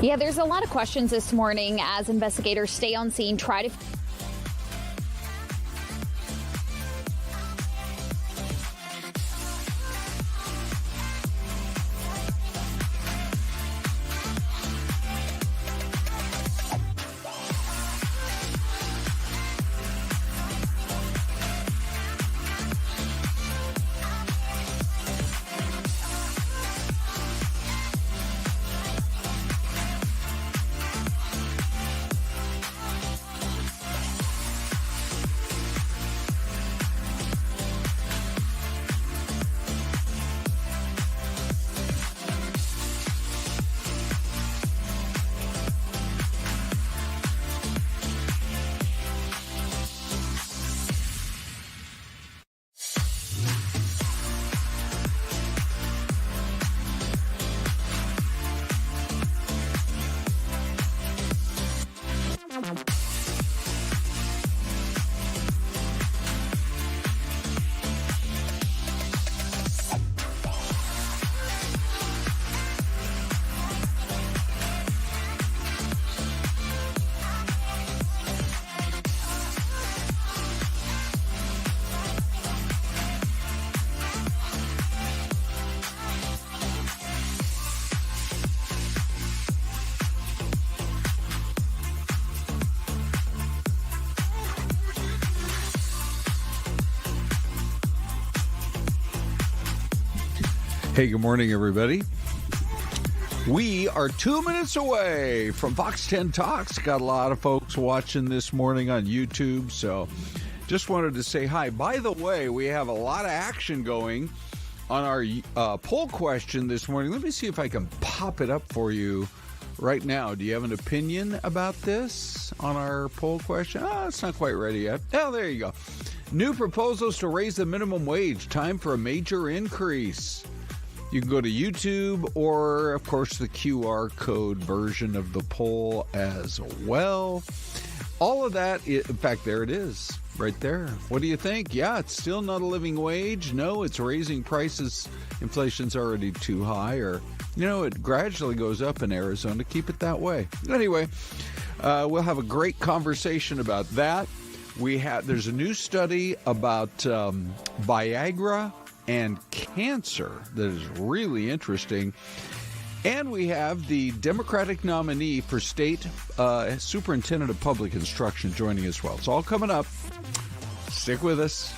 Yeah, there's a lot of questions this morning as investigators stay on scene, try to Hey, good morning, everybody. We are 2 minutes away from Fox 10 Talks. Got a lot of folks watching this morning on YouTube, so just wanted to say hi. By the way, we have a lot of action going on our poll question this morning. Let me see if I can pop it up for you right now. Do you have an opinion about this on our poll question? Oh, it's not quite ready yet. Oh, there you go. New proposals to raise the minimum wage. Time for a major increase. You can go to YouTube or, of course, the QR code version of the poll as well. All of that, in fact, there it is, right there. What do you think? Yeah, it's still not a living wage. No, it's raising prices. Inflation's already too high, or, it gradually goes up in Arizona. Keep it that way. Anyway, we'll have a great conversation about that. There's a new study about Viagra and cancer that is really interesting. And we have the Democratic nominee for state superintendent of public instruction joining as well. It's all coming up. Stick with us.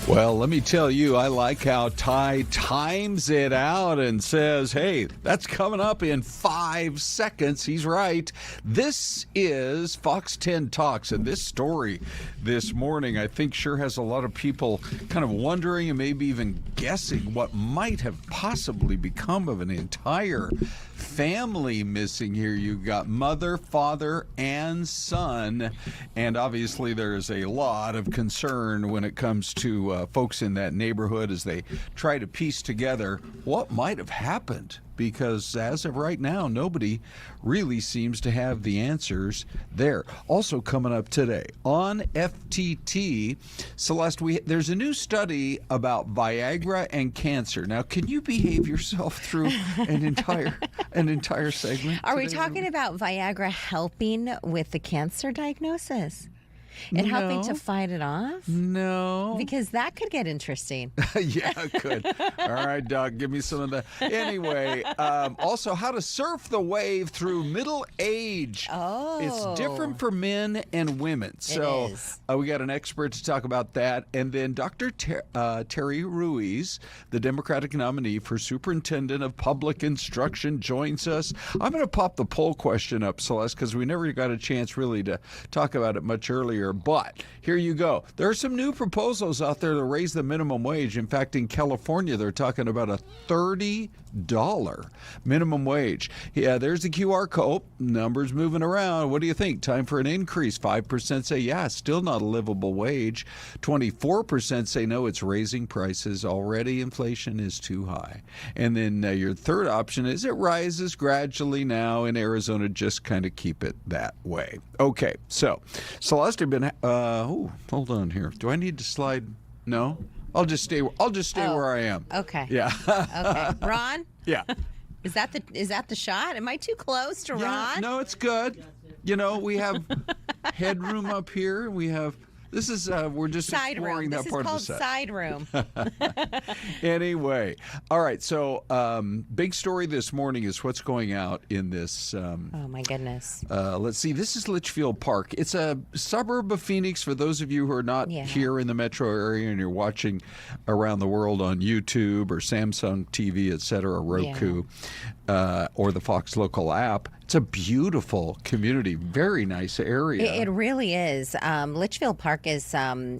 Well, let me tell you, I like how Ty times it out and says, hey, that's coming up in 5 seconds. He's right. This is Fox 10 Talks, and this story this morning, I think, sure has a lot of people kind of wondering and maybe even guessing what might have possibly become of an entire family missing here. You've got mother, father, and son, and obviously there's a lot of concern when it comes to folks in that neighborhood as they try to piece together what might have happened, because as of right now, nobody really seems to have the answers there. Also coming up today on FTT, Celeste, there's a new study about Viagra and cancer. Now, can you behave yourself through an entire segment? Are we talking about Viagra helping with the cancer diagnosis? and helping No. to fight it off? No. Because that could get interesting. Yeah, good. All right, Doug, give me some of that. Anyway, also how to surf the wave through middle age. Oh. It's different for men and women. So is. we got an expert to talk about that. And then Dr. Terry Ruiz, the Democratic nominee for Superintendent of Public Instruction, joins us. I'm going to pop the poll question up, Celeste, because we never got a chance really to talk about it much earlier. But here you go. There are some new proposals out there to raise the minimum wage. In fact, in California, they're talking about a $30 minimum wage. Yeah, there's the QR code. Numbers moving around. What do you think? Time for an increase. 5% say, yeah, still not a livable wage. 24% say, no, it's raising prices. Already inflation is too high. And then your third option is it rises gradually now in Arizona. Just kind of keep it that way. Okay, so Celeste, have been, hold on here. Do I need to slide? No? I'll just stay where I am. Okay. Yeah. Okay. Ron? Yeah. Is that the shot? Am I too close to Yeah, Ron? no, it's good. You know, we have headroom up here. We have this is we're just Side exploring room. that This part is called of the set. side room. Anyway, all right. So big story this morning is what's going out in this. Oh my goodness. Let's see. This is Litchfield Park. It's a suburb of Phoenix. For those of you who are not here in the metro area and you're watching around the world on YouTube or Samsung TV, et cetera, Roku, or the Fox Local app, it's a beautiful community. Very nice area. It really is. Litchfield Park is,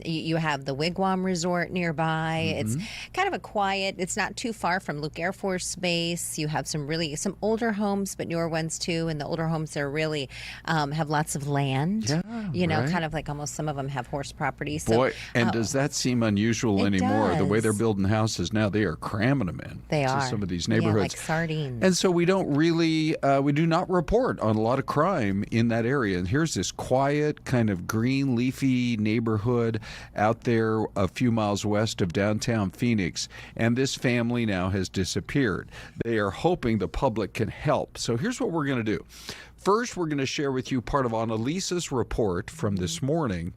you have the Wigwam Resort nearby. It's kind of a quiet, it's not too far from Luke Air Force Base. You have some older homes, but newer ones too. And the older homes are really have lots of land. Yeah, you know, right. kind of like almost some of them have horse property. So, Boy, and does that seem unusual anymore? The way they're building houses now, they are cramming them in. They are. Some of these neighborhoods. Yeah, like sardines. And so we don't really, we do not report on a lot of crime in that area. And here's this quiet, kind of green, leafy neighborhood out there a few miles west of downtown Phoenix. And this family now has disappeared. They are hoping the public can help. So here's what we're going to do. First, we're going to share with you part of Annalisa's report from this morning.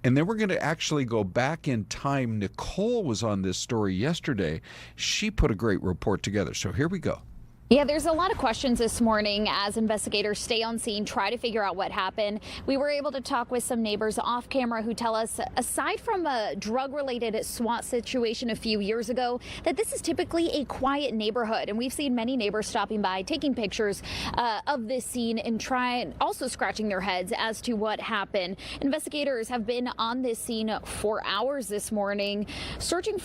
And then we're going to actually go back in time. Nicole was on this story yesterday. She put a great report together. So here we go. Yeah, there's a lot of questions this morning as investigators stay on scene, try to figure out what happened. We were able to talk with some neighbors off camera who tell us, aside from a drug-related SWAT situation a few years ago, that this is typically a quiet neighborhood. And we've seen many neighbors stopping by, taking pictures of this scene and also scratching their heads as to what happened. Investigators have been on this scene for hours this morning, searching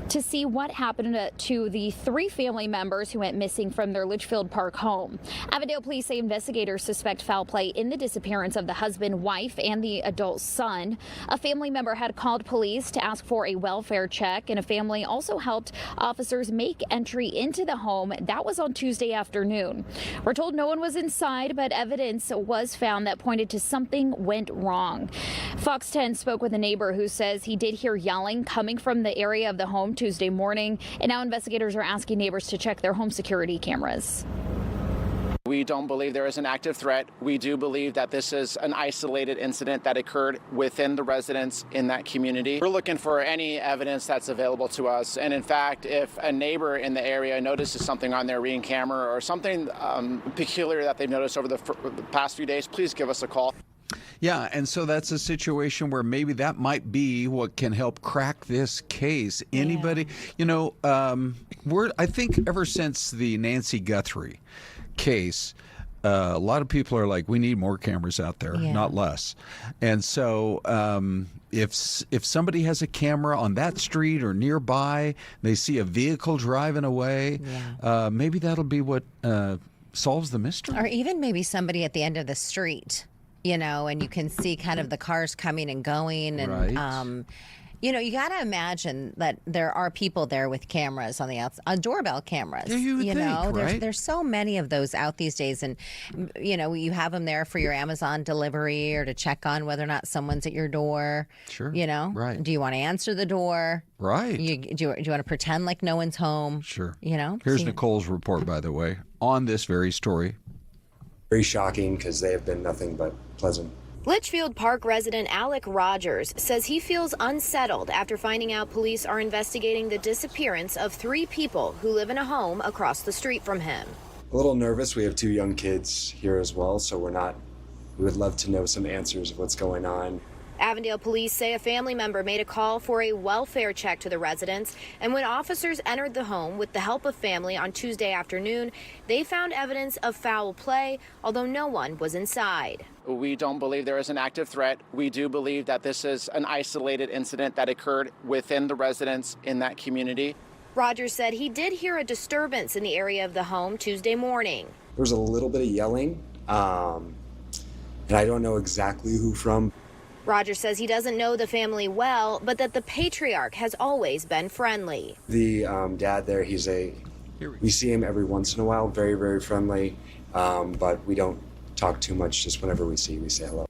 to see what happened to the 3 family members who went missing from their Litchfield Park home. Avondale police say investigators suspect foul play in the disappearance of the husband, wife, and the adult son. A family member had called police to ask for a welfare check, and a family also helped officers make entry into the home. That was on Tuesday afternoon. We're told no one was inside, but evidence was found that pointed to something went wrong. Fox 10 spoke with a neighbor who says he did hear yelling coming from the area of the home Tuesday morning, and now investigators are asking neighbors to check their home security cameras. We don't believe there is an active threat. We do believe that this is an isolated incident that occurred within the residents in that community. We're looking for any evidence that's available to us. And in fact, if a neighbor in the area notices something on their Ring camera or something peculiar that they've noticed over the past few days, please give us a call. Yeah, and so that's a situation where maybe that might be what can help crack this case. Anybody, you know, I think ever since the Nancy Guthrie case, a lot of people are like, we need more cameras out there, not less. And so if somebody has a camera on that street or nearby, they see a vehicle driving away, maybe that'll be what solves the mystery. Or even maybe somebody at the end of the street. You know, and you can see kind of the cars coming and going. And, you know, you got to imagine that there are people there with cameras on the outside, on doorbell cameras. Yeah, you would think, right? There's so many of those out these days. And, you know, you have them there for your Amazon delivery or to check on whether or not someone's at your door. Sure. You know? Right. Do you want to answer the door? Right. Do you want to pretend like no one's home? Sure. You know? Here's Nicole's report, by the way, on this very story. Very shocking because they have been nothing but pleasant Litchfield Park resident Alec Rogers says he feels unsettled after finding out police are investigating the disappearance of 3 people who live in a home across the street from him. A little nervous. We have 2 young kids here as well, so we would love to know some answers of what's going on. Avondale police say a family member made a call for a welfare check to the residence, and when officers entered the home with the help of family on Tuesday afternoon, they found evidence of foul play, although no one was inside. We don't believe there is an active threat. We do believe that this is an isolated incident that occurred within the residents in that community. Rogers said he did hear a disturbance in the area of the home Tuesday morning. There was a little bit of yelling, and I don't know exactly who from. Rogers says he doesn't know the family well, but that the patriarch has always been friendly. The dad there, we see him every once in a while, very, very friendly, but we don't talk too much. Just whenever we say hello.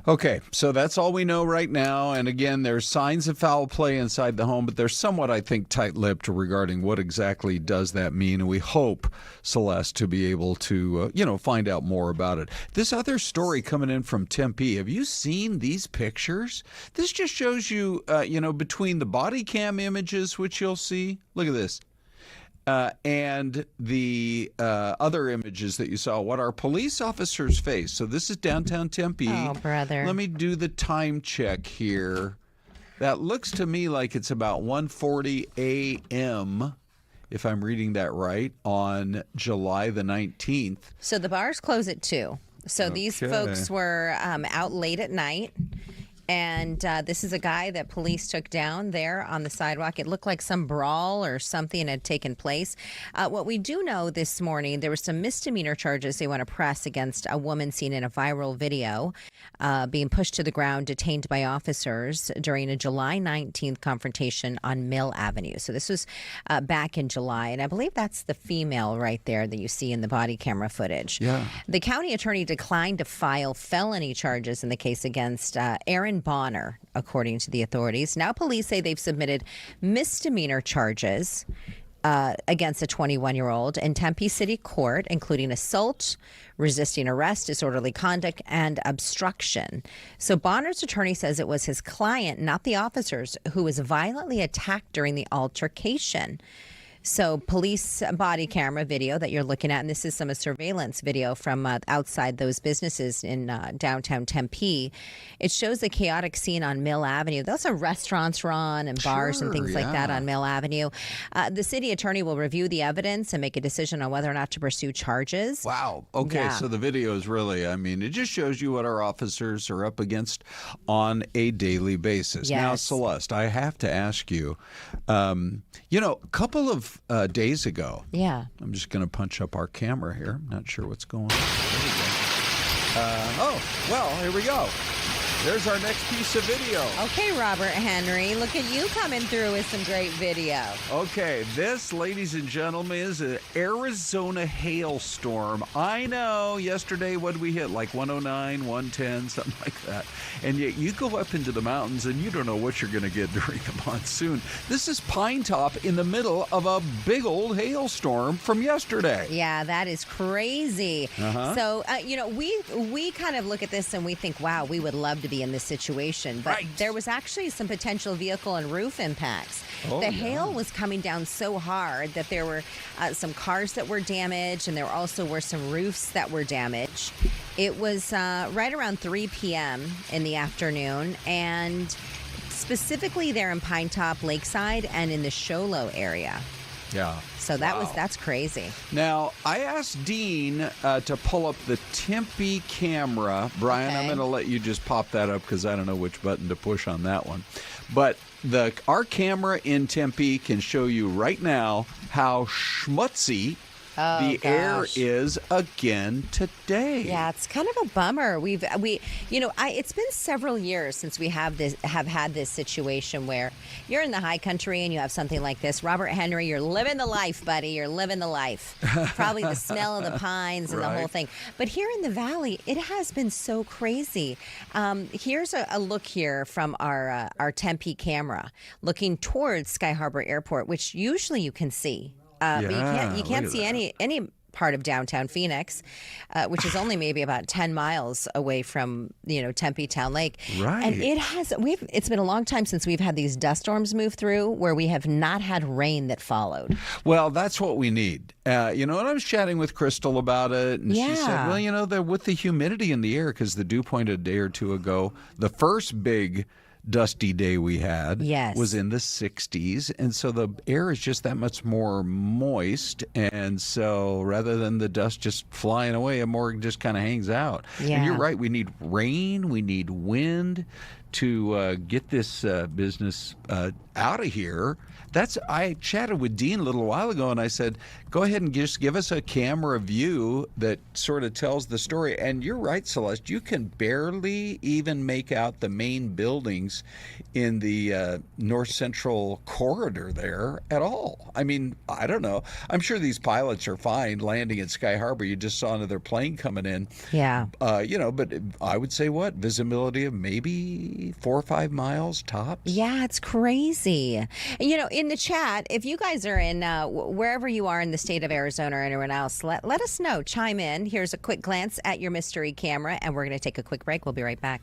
Okay, so that's all we know right now. And again, there's signs of foul play inside the home, but they're somewhat, I think, tight-lipped regarding what exactly does that mean. And we hope, Celeste, to be able to, find out more about it. This other story coming in from Tempe, have you seen these pictures? This just shows you, between the body cam images, which you'll see. Look at this. And the other images that you saw, what our police officers face. So this is downtown Tempe. Oh, brother. Let me do the time check here. That looks to me like it's about 1:40 a.m., if I'm reading that right, on July the 19th. So the bars close at 2. So these folks were out late at night. And this is a guy that police took down there on the sidewalk. It looked like some brawl or something had taken place. What we do know this morning, there were some misdemeanor charges they want to press against a woman seen in a viral video being pushed to the ground, detained by officers during a July 19th confrontation on Mill Avenue. So this was back in July. And I believe that's the female right there that you see in the body camera footage. Yeah. The county attorney declined to file felony charges in the case against Aaron Bonner, according to the authorities. Now police say they've submitted misdemeanor charges against a 21-year-old in Tempe City Court, including assault, resisting arrest, disorderly conduct, and obstruction. So Bonner's attorney says it was his client, not the officers, who was violently attacked during the altercation. So police body camera video that you're looking at, and this is some surveillance video from outside those businesses in downtown Tempe. It shows the chaotic scene on Mill Avenue. Those are restaurants run and bars and things like that on Mill Avenue. The city attorney will review the evidence and make a decision on whether or not to pursue charges. Wow. Okay, Yeah. so the video is really, it just shows you what our officers are up against on a daily basis. Now, Yes. Celeste, I have to ask you, a couple of days ago, Yeah. I'm just going to punch up our camera here. Not sure what's going on. There we go. Here we go. There's our next piece of video. Okay, Robert Henry, look at you coming through with some great video. Okay, this, ladies and gentlemen, is an Arizona hailstorm. I know, yesterday, what did we hit? Like 109, 110, something like that. And yet you go up into the mountains and you don't know what you're going to get during the monsoon. This is Pine Top in the middle of a big old hailstorm from yesterday. Yeah, that is crazy. Uh-huh. So, we kind of look at this and we think, wow, we would love to be in this situation. But there was actually some potential vehicle and roof impacts. The hail was coming down so hard that there were some cars that were damaged, and there also were some roofs that were damaged. It was right around 3 p.m. in the afternoon, and specifically there in Pine Top, Lakeside, and in the Sholo area. Yeah. So that's crazy. Now, I asked Dean to pull up the Tempe camera. Brian, I'm going to let you just pop that up because I don't know which button to push on that one. But our camera in Tempe can show you right now how schmutzy the air is again today. Yeah, it's kind of a bummer. It's been several years since we have had this situation where you're in the high country and you have something like this. Robert Henry, you're living the life, buddy. You're living the life. Probably the smell of the pines and the whole thing. But here in the valley, it has been so crazy. Here's a look here from our Tempe camera, looking towards Sky Harbor Airport, which usually you can see. But you can't see any part of downtown Phoenix, which is only maybe about 10 miles away from, Tempe Town Lake. Right. And it's been a long time since we've had these dust storms move through where we have not had rain that followed. Well, that's what we need. And I was chatting with Crystal about it, and she said, well, with the humidity in the air, because the dew point a day or two ago, the first big dusty day we had was in the 60s, and so the air is just that much more moist, and so rather than the dust just flying away, it more just kind of hangs out. And you're right, we need rain, we need wind to get this business out of here. I chatted with Dean a little while ago, and I said, go ahead and just give us a camera view that sort of tells the story. And you're right, Celeste, you can barely even make out the main buildings in the north central corridor there at all. I mean, I don't know. I'm sure these pilots are fine landing at Sky Harbor. You just saw another plane coming in. Yeah. But I would say visibility of maybe 4 or 5 miles tops. Yeah, it's crazy. In the chat, if you guys are in wherever you are in the state of Arizona or anyone else, let us know. Chime in. Here's a quick glance at your mystery camera, and we're going to take a quick break. We'll be right back.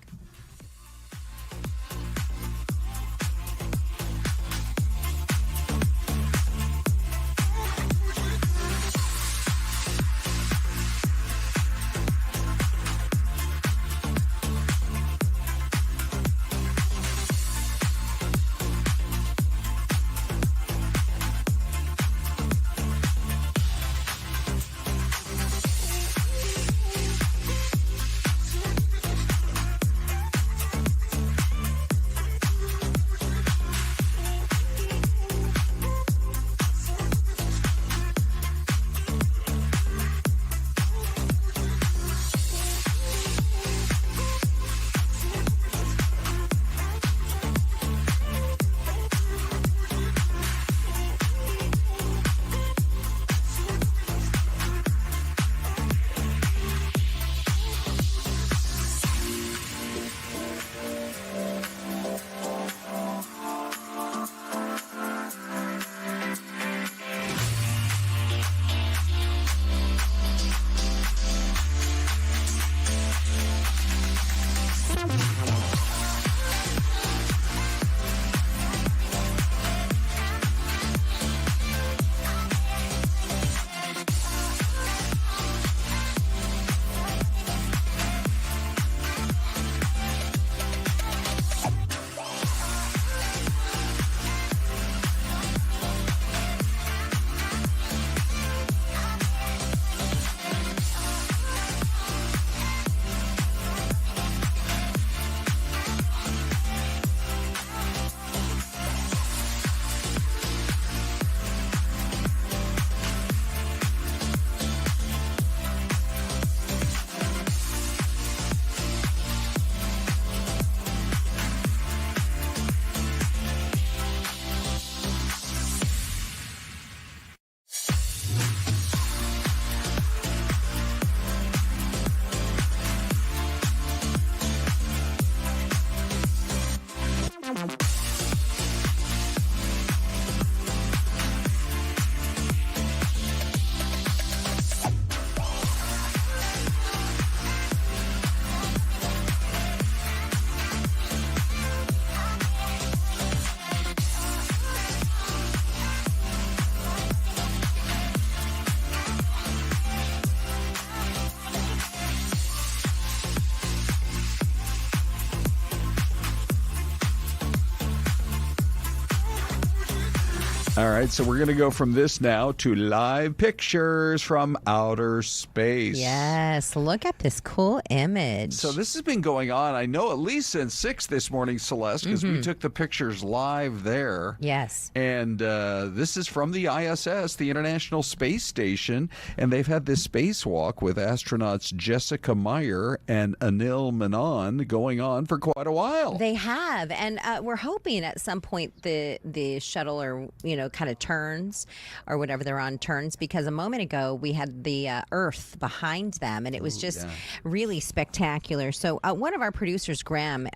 All right, so we're going to go from this now to live pictures from outer space. Yes, look at this cool image. So this has been going on, I know, at least since 6 this morning, Celeste, because we took the pictures live there. Yes. And this is from the ISS, the International Space Station, and they've had this spacewalk with astronauts Jessica Meyer and Anil Menon going on for quite a while. They have, and we're hoping at some point the shuttle or kind of turns or whatever they're on turns, because a moment ago we had the earth behind them, and it was just really spectacular. So one of our producers, Graham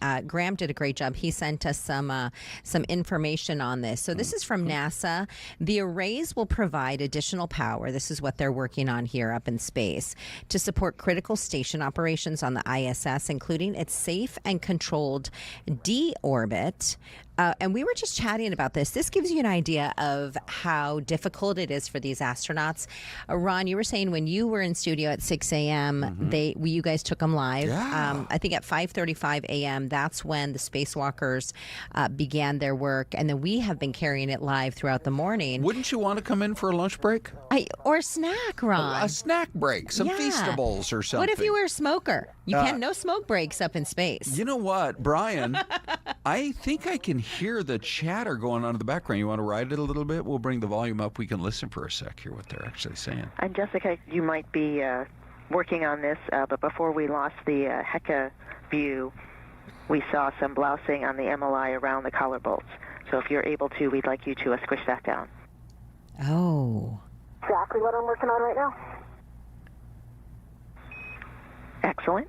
did a great job. He sent us some information on this. So this is from NASA. The arrays will provide additional power. This is what they're working on here up in space to support critical station operations on the ISS, including its safe and controlled deorbit. And we were just chatting about this. This gives you an idea of how difficult it is for these astronauts. Ron, you were saying when you were in studio at 6 a.m., you guys took them live. Yeah. I think at 5:35 a.m., that's when the spacewalkers began their work. And then we have been carrying it live throughout the morning. Wouldn't you want to come in for a lunch break? Or a snack, Ron. A snack break, some Feastables or something. What if you were a smoker? You can't, no smoke breaks up in space. You know what, Brian? I think I can hear the chatter going on in the background. You want to ride it a little bit? We'll bring the volume up. We can listen for a sec, hear what they're actually saying. And Jessica, you might be working on this, but before we lost the Hecka view, we saw some blousing on the MLI around the collar bolts. So if you're able to, we'd like you to squish that down. Oh. Exactly what I'm working on right now. Excellent.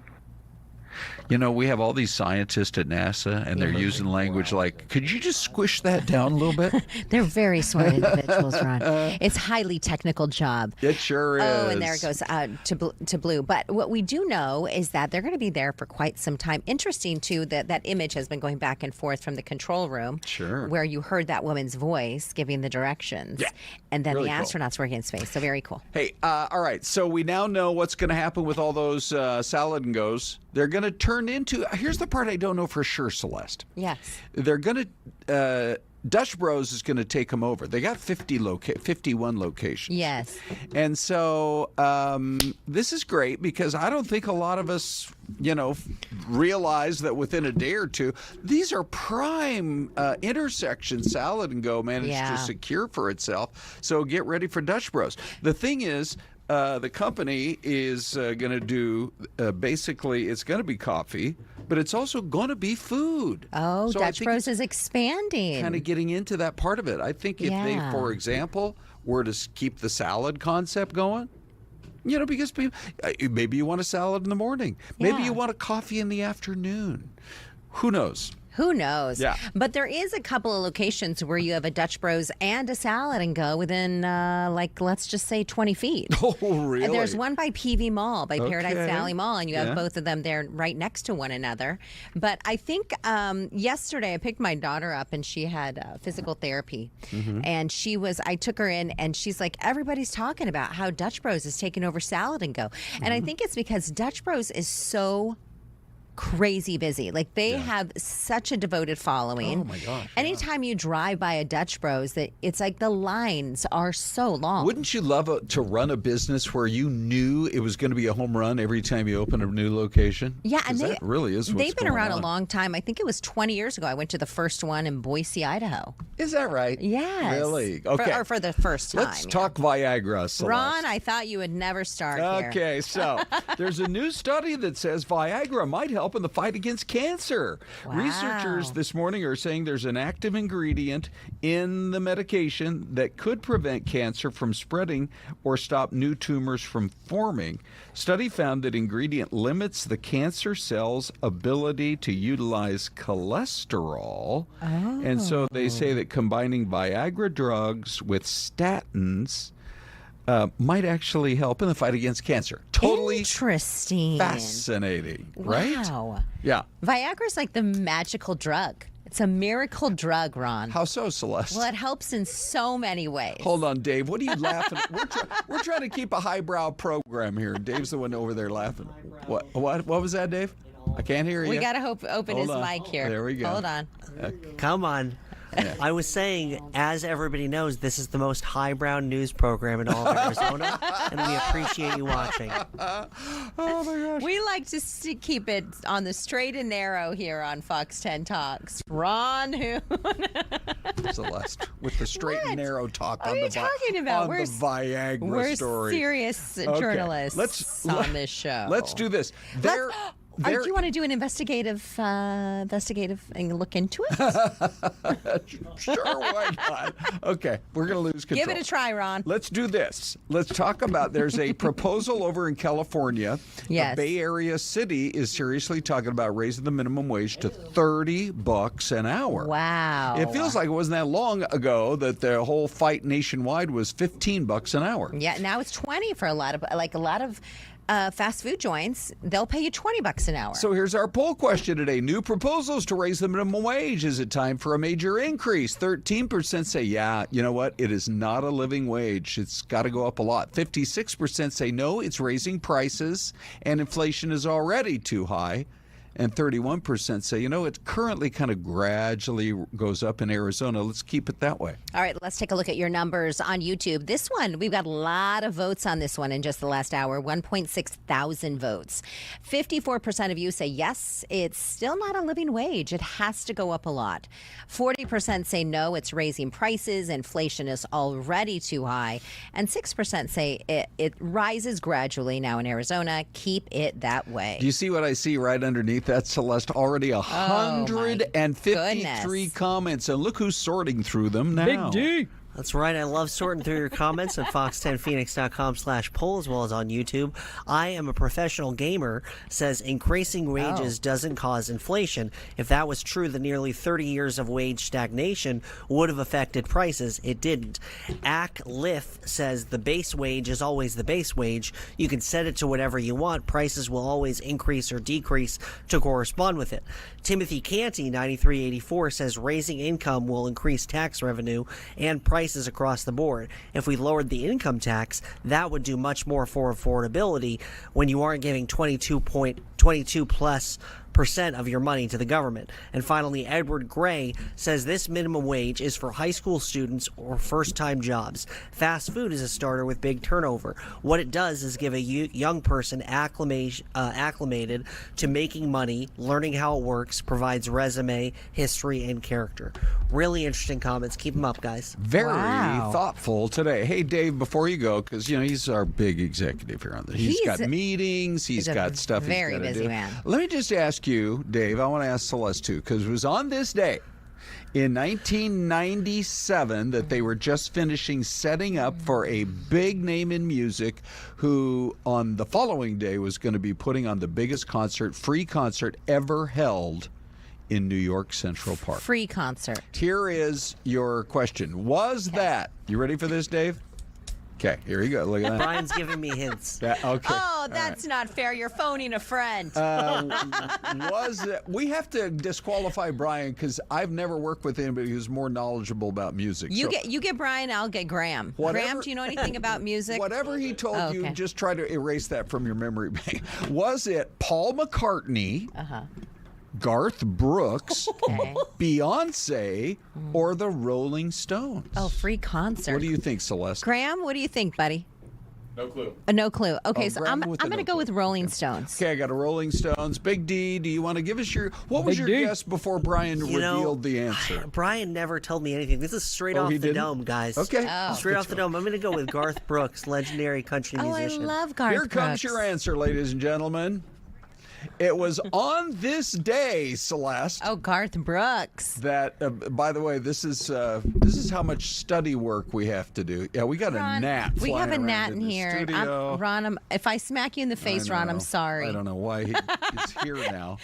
You know, we have all these scientists at NASA, and they're using language like, could you just squish that down a little bit? They're very smart individuals, Ron. It's a highly technical job. It sure is. Oh, and there it goes to blue. But what we do know is that they're going to be there for quite some time. Interesting, too, that image has been going back and forth from the control room. Sure. Where you heard that woman's voice giving the directions. Yeah. And then Really the cool. astronauts working in space. So very cool. Hey, all right. So we now know what's going to happen with all those salad and goes. They're going to turn into, here's the part I don't know for sure, Celeste. Yes. They're going to, Dutch Bros is going to take them over. They got 51 locations. Yes. And so this is great because I don't think a lot of us, realize that within a day or two, these are prime intersections Salad and Go managed to secure for itself. So get ready for Dutch Bros. The thing is, the company is going to do, basically, it's going to be coffee, but it's also going to be food. Oh, so Dutch Bros is expanding. Kind of getting into that part of it. I think if they, for example, were to keep the salad concept going, because people, maybe you want a salad in the morning. Maybe you want a coffee in the afternoon. Who knows? Who knows? Yeah. But there is a couple of locations where you have a Dutch Bros and a Salad and Go within, let's just say 20 feet. Oh, really? And there's one by PV Mall, by Paradise Okay. Valley Mall, and you have both of them there right next to one another. But I think yesterday I picked my daughter up, and she had physical therapy. And I took her in, and she's like, everybody's talking about how Dutch Bros is taking over Salad and Go. And I think it's because Dutch Bros is so crazy busy. Like they have such a devoted following. Oh my gosh. Anytime you drive by a Dutch Bros, that it's like the lines are so long. Wouldn't you love to run a business where you knew it was going to be a home run every time you open a new location? Yeah, and that really is what's they've been going around on. a long time. I think it was 20 years ago. I went to the first one in Boise, Idaho. Is that right? Yes. Really? Okay. For the first time. Let's talk Viagra, Celeste. Ron, I thought you would never start here. Okay, so there's a new study that says Viagra might help in the fight against cancer. Wow. Researchers this morning are saying there's an active ingredient in the medication that could prevent cancer from spreading or stop new tumors from forming. Study found that ingredient limits the cancer cell's ability to utilize cholesterol. And so they say that combining Viagra drugs with statins might actually help in the fight against cancer. Totally interesting. Fascinating, right? Wow. Yeah. Viagra's like the magical drug. It's a miracle drug, Ron. How so, Celeste? Well, it helps in so many ways. Hold on, Dave. What are you laughing at? We're trying to keep a highbrow program here. Dave's the one over there laughing. What was that, Dave? I can't hear you. We got to open Hold his on. mic here. There we go. Hold on. Come on. I was saying, as everybody knows, this is the most highbrow news program in all of Arizona, and we appreciate you watching. Oh, my gosh. We like to keep it on the straight and narrow here on Fox 10 Talks. Ron, who? Celeste, with the straight and narrow talk What on are the you talking about? on the Viagra We're story. serious Okay, journalists on this show. Let's do this. Do you want to do an investigative and look into it? Sure, why not? Okay, we're going to lose control. Give it a try, Ron. Let's do this. Let's talk about, there's a proposal over in California. Yes. A Bay Area city is seriously talking about raising the minimum wage to $30 an hour. Wow. It feels like it wasn't that long ago that the whole fight nationwide was $15 an hour. Yeah, now it's 20 for a lot of fast food joints. They'll pay you $20 an hour. So here's our poll question today. New proposals to raise the minimum wage. Is it time for a major increase? 13% say, yeah, you know what? It is not a living wage. It's got to go up a lot. 56% say, no, it's raising prices and inflation is already too high. And 31% say, you know, it currently kind of gradually goes up in Arizona. Let's keep it that way. All right, let's take a look at your numbers on YouTube. This one, we've got a lot of votes on this one in just the last hour, 1.6 thousand votes. 54% of you say, yes, it's still not a living wage. It has to go up a lot. 40% say, no, it's raising prices. Inflation is already too high. And 6% say it rises gradually now in Arizona. Keep it that way. Do you see what I see right underneath that, Celeste? Already 153 comments. And look who's sorting through them now. Big D. That's right. I love sorting through your comments at fox10phoenix.com/poll as well as on YouTube. I am a professional gamer says increasing wages doesn't cause inflation. If that was true, the nearly 30 years of wage stagnation would have affected prices. It didn't. Lif says the base wage is always the base wage. You can set it to whatever you want. Prices will always increase or decrease to correspond with it. Timothy Canty, 9384, says raising income will increase tax revenue and prices across the board. If we lowered the income tax, that would do much more for affordability when you aren't giving 22+ percent of your money to the government. And finally, Edward Gray says this minimum wage is for high school students or first-time jobs. Fast food is a starter with big turnover. What it does is give a young person acclimated to making money, learning how it works, provides resume, history, and character. Really interesting comments. Keep them up, guys. Very thoughtful today. Hey, Dave, before you go, because, you know, he's our big executive here on this. He's got meetings. He's got stuff he's got to do. Very busy man. Let me just ask you, Dave, I want to ask Celeste, too, because it was on this day in 1997 that they were just finishing setting up for a big name in music who on the following day was going to be putting on the biggest free concert ever held in New York Central Park. Free concert. Here is your question. Was that, you ready for this, Dave? Okay, here you go. Look at that. Brian's giving me hints. Okay. Oh, that's not fair. You're phoning a friend. We have to disqualify Brian because I've never worked with anybody who's more knowledgeable about music. You get Brian, I'll get Graham. Graham, do you know anything about music? Whatever he told you, just try to erase that from your memory bank. Was it Paul McCartney? Garth Brooks, Beyonce, or the Rolling Stones? Oh, free concert. What do you think, Celeste? Graham, what do you think, buddy? No clue. No clue. Okay, so Graham I'm with the going to no go with clue. Rolling Stones. Okay, I got a Rolling Stones. Big D, do you want to give us what was Big your D. guess before Brian revealed the answer? Brian never told me anything. This is straight off the dome, guys. Okay. Straight off the dome. I'm going to go with Garth Brooks, legendary country musician. I love Garth Here comes Brooks. your answer, ladies and gentlemen. It was on this day, Celeste. Oh, Garth Brooks. That, by the way, this is how much study work we have to do. Yeah, we got a gnat. We have a flying gnat around in the here. studio. Ron, if I smack you in the face, Ron, I'm sorry. I don't know why he's here now.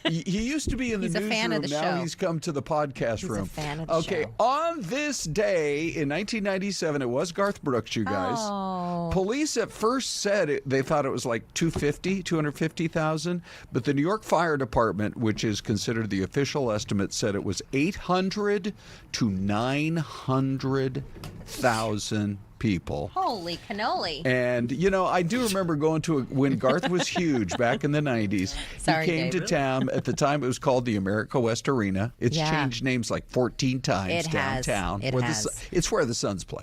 He used to be in the He's a fan newsroom. of the Now show. he's come to the podcast room. He's a fan of the Okay, show. on this day in 1997, it was Garth Brooks, you guys. Oh. Police at first said they thought it was like 250,000, but the New York Fire Department, which is considered the official estimate, said it was 800 to 900,000 people. Holy cannoli. And, you know, I do remember going to when Garth was huge back in the 90s. Sorry, he came Dave. to town. At the time, it was called the America West Arena. It's changed names like 14 times It has. downtown. It has. It's where the Suns play.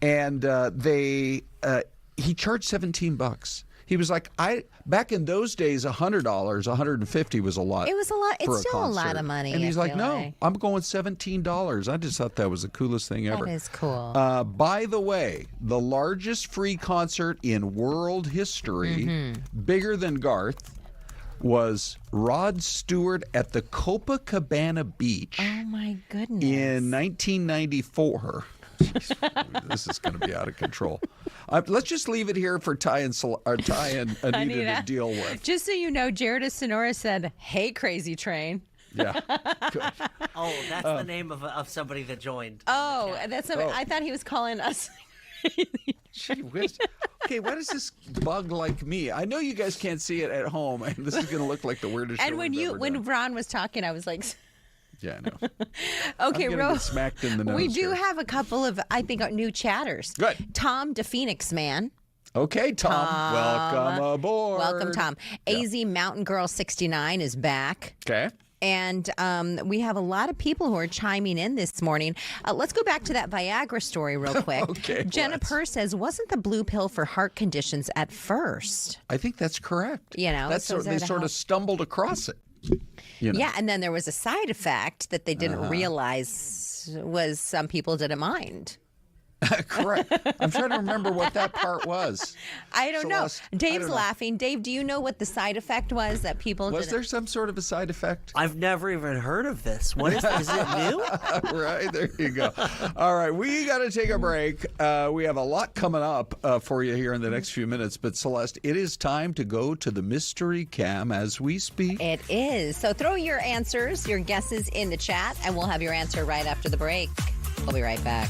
And he charged $17. He was like, back in those days, $100, $150 was a lot. It was a lot. for It's still a lot concert. of money. And he's I like, feel no, like. I'm going $17. I just thought that was the coolest thing ever. That is cool. By the way, the largest free concert in world history, Mm-hmm. bigger than Garth, was Rod Stewart at the Copacabana Beach Oh my goodness. in 1994. This is going to be out of control. Let's just leave it here for Ty and Anita to deal with. Just so you know, Jared of Sonora said, "Hey, crazy train." Yeah. Good. Oh, that's the name of somebody that joined. Oh, that's. I thought he was calling us. Gee whiz. Okay, what is this bug like me? I know you guys can't see it at home, and this is going to look like the weirdest. And show when we've ever when done. Ron was talking, I was like, Yeah, I know. okay, I'm gonna get smacked in the nose we do here. have a couple of, I think, new chatters. Good. Tom, the Phoenix man. Okay, Tom, welcome aboard. Welcome, Tom. AZ Mountain Girl 69 is back. Okay. And we have a lot of people who are chiming in this morning. Let's go back to that Viagra story real quick. Okay, Jennifer says, wasn't the blue pill for heart conditions at first? I think that's correct. You know, that's so is they there to sort help? of stumbled across it. You know. Yeah, and then there was a side effect that they didn't Uh-huh. realize was some people didn't mind. Correct. I'm trying to remember what that part was. I don't know. Celeste, I Dave's don't know. laughing. Dave, do you know what the side effect was that people Was didn't? there some sort of a side effect? I've never even heard of this. What is it new? Right, there you go. All right, we got to take a break. We have a lot coming up for you here in the next few minutes. But Celeste, it is time to go to the mystery cam as we speak. It is. So throw your answers, your guesses in the chat, and we'll have your answer right after the break. We'll be right back.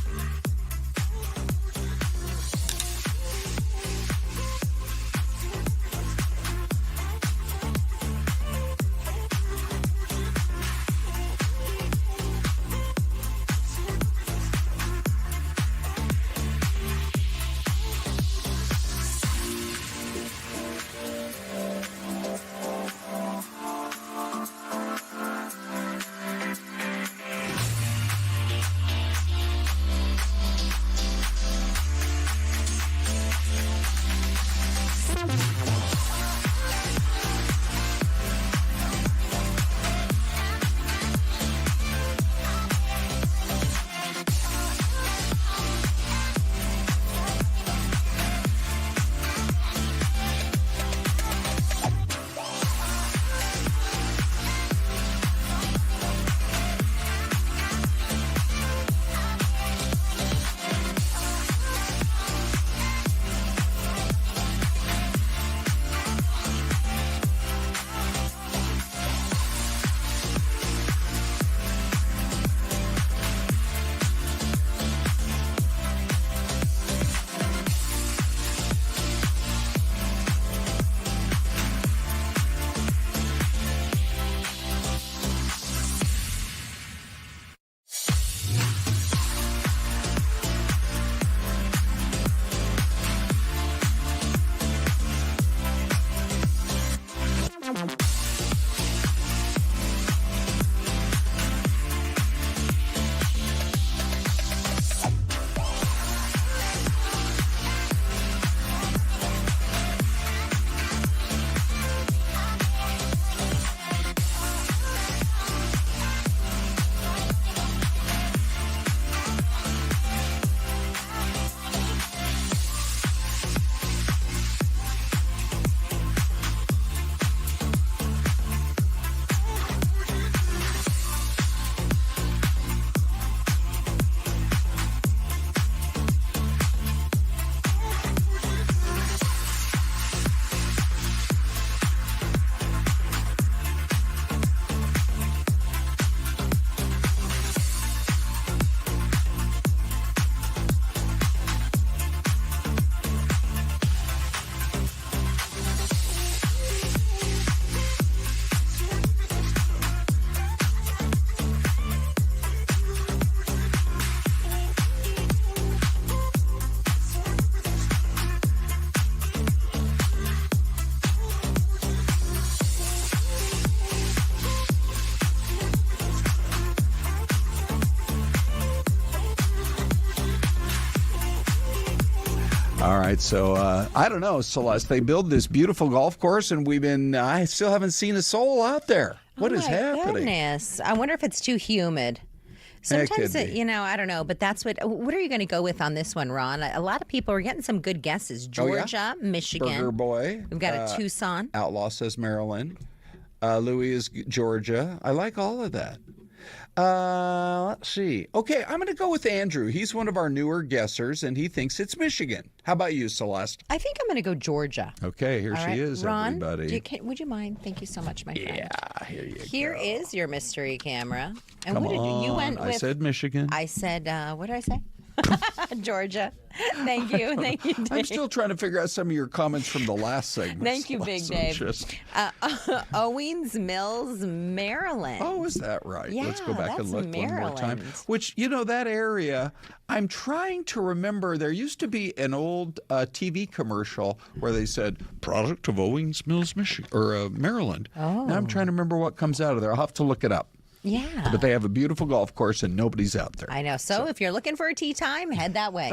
All right, so I don't know, Celeste. They build this beautiful golf course, and I still haven't seen a soul out there. What is happening? Goodness. I wonder if it's too humid. Sometimes, could be. I don't know, but that's what are you going to go with on this one, Ron? A lot of people are getting some good guesses. Oh, yeah? Georgia, Michigan. Burger Boy. We've got a Tucson. Outlaw says Maryland. Louis is Georgia. I like all of that. Let's see. Okay, I'm going to go with Andrew. He's one of our newer guessers, and he thinks it's Michigan. How about you, Celeste? I think I'm going to go Georgia. Okay, here All she right. is, Ron, everybody. would you mind? Thank you so much, my friend. Yeah, here you go. Here is your mystery camera. And Come what did you on. went with? I said Michigan. I said, what did I say? Georgia. Thank you. Thank you, Dave. I'm still trying to figure out some of your comments from the last segment. Thank you, Big Dave. Just... Owings Mills, Maryland. Oh, is that right? Yeah, Let's go back and that's look one more time. Maryland. Which, that area, I'm trying to remember. There used to be an old TV commercial where they said, product of Owings Mills, Michigan, or Maryland. Oh. Now I'm trying to remember what comes out of there. I'll have to look it up. Yeah. But they have a beautiful golf course and nobody's out there. I know. So if you're looking for a tea time, head that way.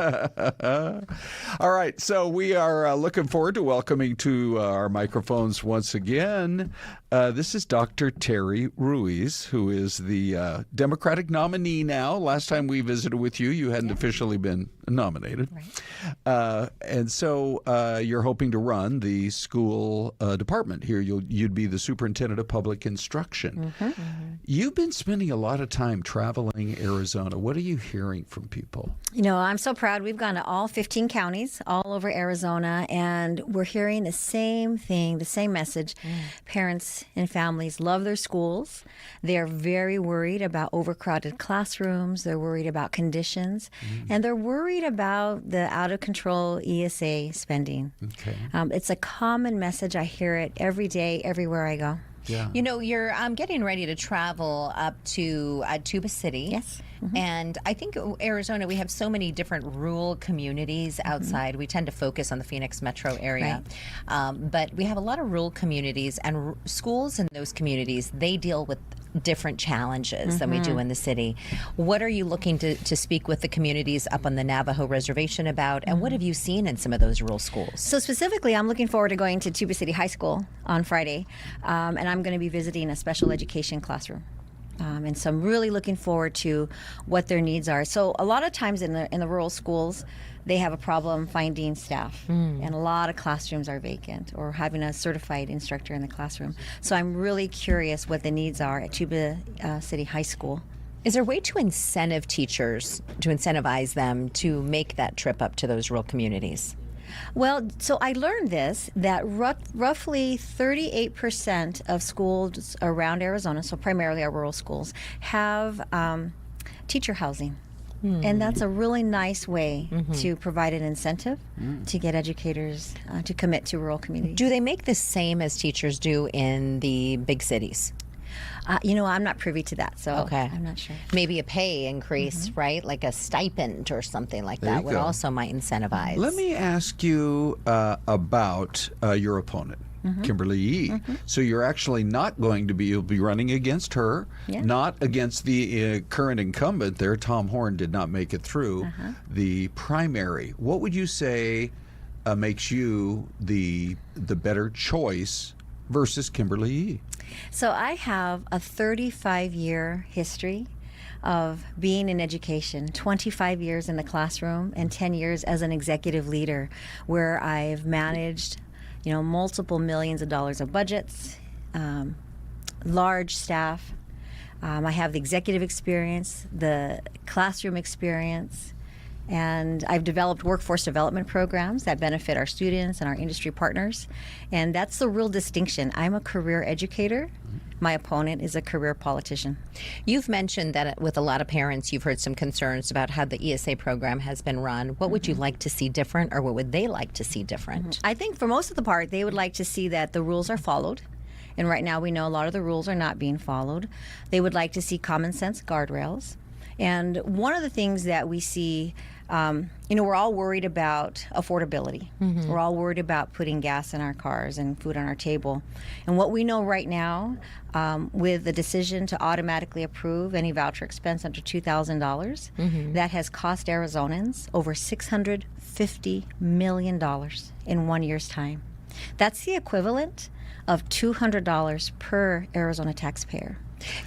All right. So we are looking forward to welcoming to our microphones once again. This is Dr. Terry Ruiz, who is the Democratic nominee now. Last time we visited with you, you hadn't officially been nominated. Right. And so you're hoping to run the school department here. You'd be the superintendent of public instruction. Mm-hmm. Mm-hmm. You've been spending a lot of time traveling Arizona. What are you hearing from people? I'm so proud. We've gone to all 15 counties all over Arizona, and we're hearing the same thing, the same message. Parents and families love their schools. They're very worried about overcrowded classrooms. They're worried about conditions, and they're worried about the out-of-control ESA spending. Okay. It's a common message. I hear it every day, everywhere I go. Yeah. You're getting ready to travel up to Tuba City. Yes. Mm-hmm. And I think Arizona, we have so many different rural communities outside. We tend to focus on the Phoenix metro area. Right. But we have a lot of rural communities, and schools in those communities, they deal with different challenges than we do in the city. What are you looking to speak with the communities up on the Navajo reservation about, and what have you seen in some of those rural schools? So specifically, I'm looking forward to going to Tuba City High School on Friday, and I'm going to be visiting a special education classroom. And so I'm really looking forward to what their needs are. So a lot of times in the rural schools, they have a problem finding staff, and a lot of classrooms are vacant or having a certified instructor in the classroom. So I'm really curious what the needs are at Tuba City High School. Is there a way to incentivize them to make that trip up to those rural communities? Well, so I learned this, that roughly 38% of schools around Arizona, so primarily our rural schools, have teacher housing. And that's a really nice way to provide an incentive to get educators to commit to rural communities. Do they make the same as teachers do in the big cities? I'm not privy to that, so okay. I'm not sure. Maybe a pay increase, right? Like a stipend or something like that would also might incentivize. Let me ask you about your opponent, Kimberly Yee. So you're actually not going to you'll be running against her, not against the current incumbent there. Tom Horn did not make it through the primary. What would you say makes you the better choice versus Kimberly Yee? So I have a 35-year history of being in education, 25 years in the classroom and 10 years as an executive leader, where I've managed, multiple millions of dollars of budgets, large staff. I have the executive experience, the classroom experience, and I've developed workforce development programs that benefit our students and our industry partners. And that's the real distinction. I'm a career educator. My opponent is a career politician. You've mentioned that with a lot of parents, you've heard some concerns about how the ESA program has been run. What would you like to see different, or what would they like to see different? I think for most of the part, they would like to see that the rules are followed. And right now we know a lot of the rules are not being followed. They would like to see common sense guardrails. And one of the things that we see, we're all worried about affordability. We're all worried about putting gas in our cars and food on our table. And what we know right now, with the decision to automatically approve any voucher expense under $2,000, that has cost Arizonans over $650 million in 1 year's time. That's the equivalent of $200 per Arizona taxpayer.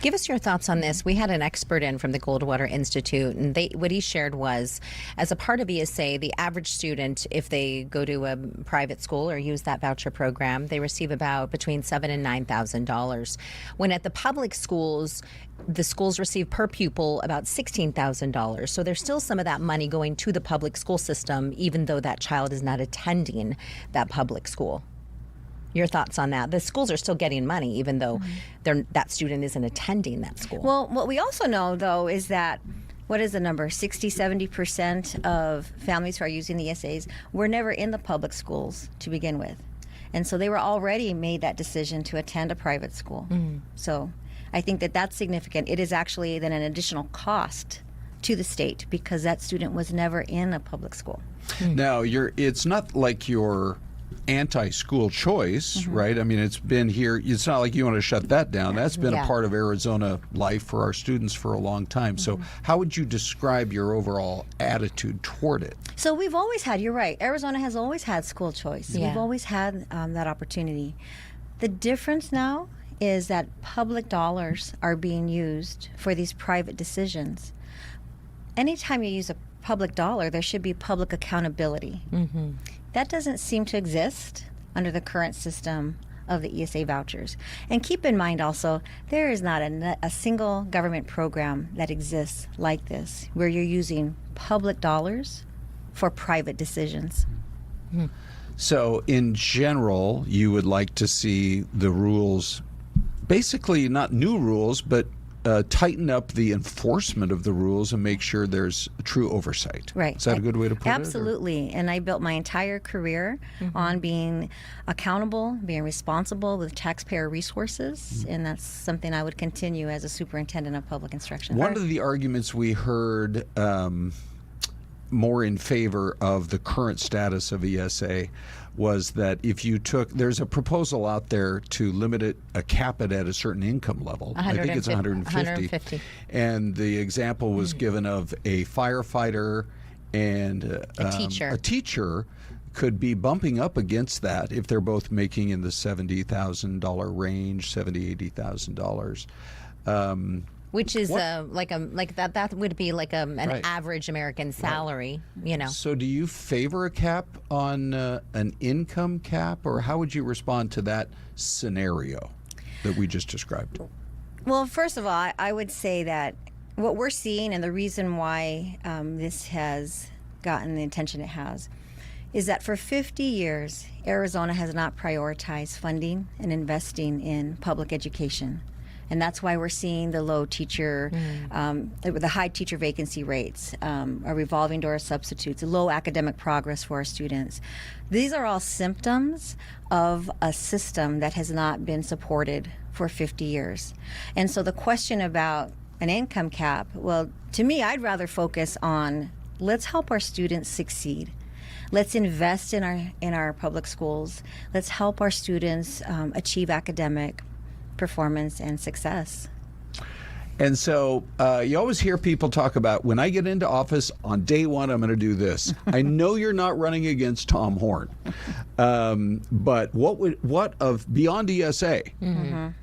Give us your thoughts on this. We had an expert in from the Goldwater Institute, and what he shared was, as a part of ESA, the average student, if they go to a private school or use that voucher program, they receive about between $7,000 and $9,000. When at the public schools, the schools receive per pupil about $16,000. So there's still some of that money going to the public school system, even though that child is not attending that public school. Your thoughts on that? The schools are still getting money, even though that student isn't attending that school. Well, what we also know, though, is that, what is the number? 60, 70% of families who are using the ESAs were never in the public schools to begin with. And so they were already made that decision to attend a private school. So I think that that's significant. It is actually then an additional cost to the state because that student was never in a public school. Now, it's not like you're anti-school choice, right? I mean, it's been here. It's not like you want to shut that down. That's been a part of Arizona life for our students for a long time. So how would you describe your overall attitude toward it? So we've always had, you're right, Arizona has always had school choice. We've always had that opportunity. The difference now is that public dollars are being used for these private decisions. Anytime you use a public dollar, there should be public accountability. That doesn't seem to exist under the current system of the ESA vouchers. And keep in mind also, there is not a single government program that exists like this, where you're using public dollars for private decisions. So in general, you would like to see the rules, basically not new rules, but tighten up the enforcement of the rules and make sure there's true oversight. Right. Is that a good way to put it? Absolutely. And I built my entire career on being accountable, being responsible with taxpayer resources, and that's something I would continue as a superintendent of public instruction. One of the arguments we heard more in favor of the current status of ESA was that if you there's a proposal out there to limit it, cap it at a certain income level. I think it's 150. And the example was given of a firefighter and a teacher could be bumping up against that if they're both making in the $70,000 range, $70,000, $80,000. Which is that would be like an average American salary, you know. So do you favor a cap on an income cap, or how would you respond to that scenario that we just described? Well, first of all, I would say that what we're seeing and the reason why this has gotten the attention it has is that for 50 years, Arizona has not prioritized funding and investing in public education. And that's why we're seeing the low teacher, the high teacher vacancy rates, our revolving door substitutes, low academic progress for our students. These are all symptoms of a system that has not been supported for 50 years. And so the question about an income cap, well, to me, I'd rather focus on let's help our students succeed. Let's invest in our public schools. Let's help our students achieve academic performance and success. And so you always hear people talk about, when I get into office on day one, I'm going to do this. I know you're not running against Tom Horn, but what of beyond ESA?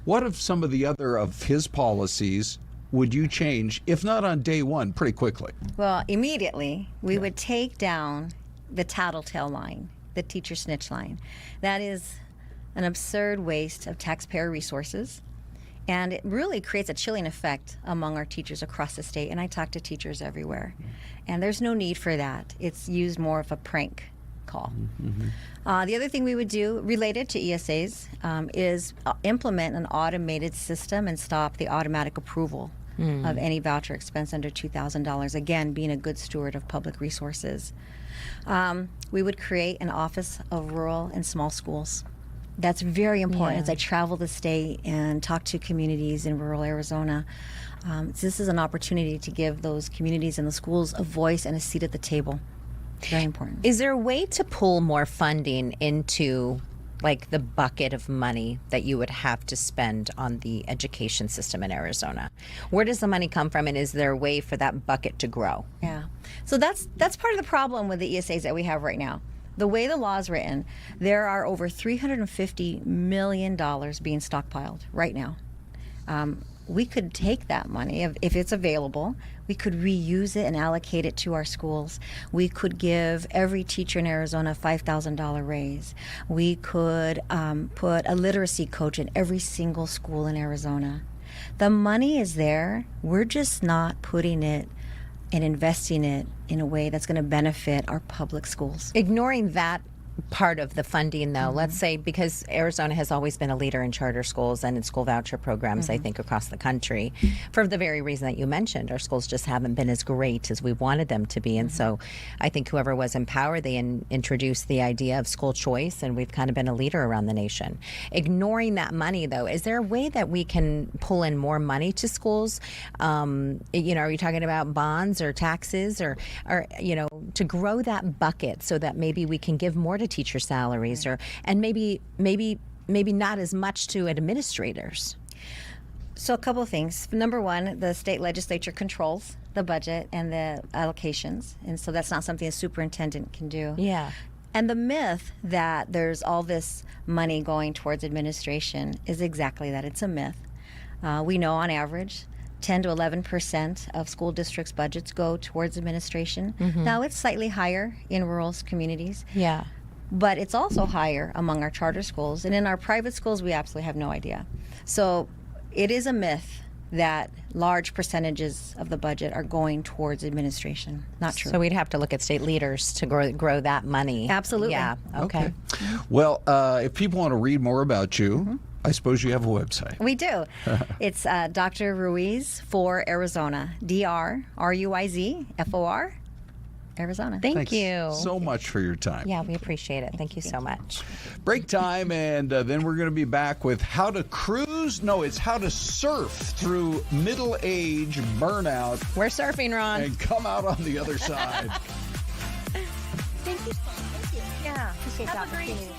What of some of the other of his policies would you change, if not on day one, pretty quickly? Well, immediately we would take down the tattletale line, the teacher snitch line. That is an absurd waste of taxpayer resources, and it really creates a chilling effect among our teachers across the state. And I talk to teachers everywhere, and there's no need for that. It's used more of a prank call. The other thing we would do related to ESAs is implement an automated system and stop the automatic approval of any voucher expense under $2,000, again, being a good steward of public resources. We would create an Office of Rural and Small Schools. That's very important. As I travel the state and talk to communities in rural Arizona, this is an opportunity to give those communities and the schools a voice and a seat at the table. Very important. Is there a way to pull more funding into like the bucket of money that you would have to spend on the education system in Arizona? Where does the money come from, and is there a way for that bucket to grow? Yeah. So that's part of the problem with the ESAs that we have right now. The way the law is written, there are over $350 million being stockpiled right now. we could take that money, if it's available, we could reuse it and allocate it to our schools. We could give every teacher in Arizona a $5,000 raise. We could put a literacy coach in every single school in Arizona. The money is there. We're just not putting it and investing it in a way that's going to benefit our public schools. Ignoring that part of the funding, though, let's say, because Arizona has always been a leader in charter schools and in school voucher programs, I think, across the country, for the very reason that you mentioned. Our schools just haven't been as great as we wanted them to be. And so I think whoever was in power, they introduced the idea of school choice, and we've kind of been a leader around the nation. Ignoring that money, though, is there a way that we can pull in more money to schools? Are you talking about bonds or taxes or to grow that bucket so that maybe we can give more to teacher salaries, and maybe not as much to administrators? So a couple of things. Number one, the state legislature controls the budget and the allocations, and so that's not something a superintendent can do. Yeah. And the myth that there's all this money going towards administration is exactly that. It's a myth. We know on average 10 to 11% of school districts' budgets go towards administration. Now, it's slightly higher in rural communities. Yeah. But it's also higher among our charter schools. And in our private schools, we absolutely have no idea. So it is a myth that large percentages of the budget are going towards administration. Not true. So we'd have to look at state leaders to grow that money. Absolutely. Yeah. Okay. Well, if people want to read more about you, I suppose you have a website. We do. It's Dr. Ruiz for Arizona. DRRUIZ, Arizona. Thank you so much for your time. Yeah, we appreciate it. Thank you so much. Break time, and then we're going to be back with how to cruise. No, it's how to surf through middle age burnout. We're surfing, Ron. And come out on the other side. Thank you so much. Thank you. Yeah. Appreciate the opportunity.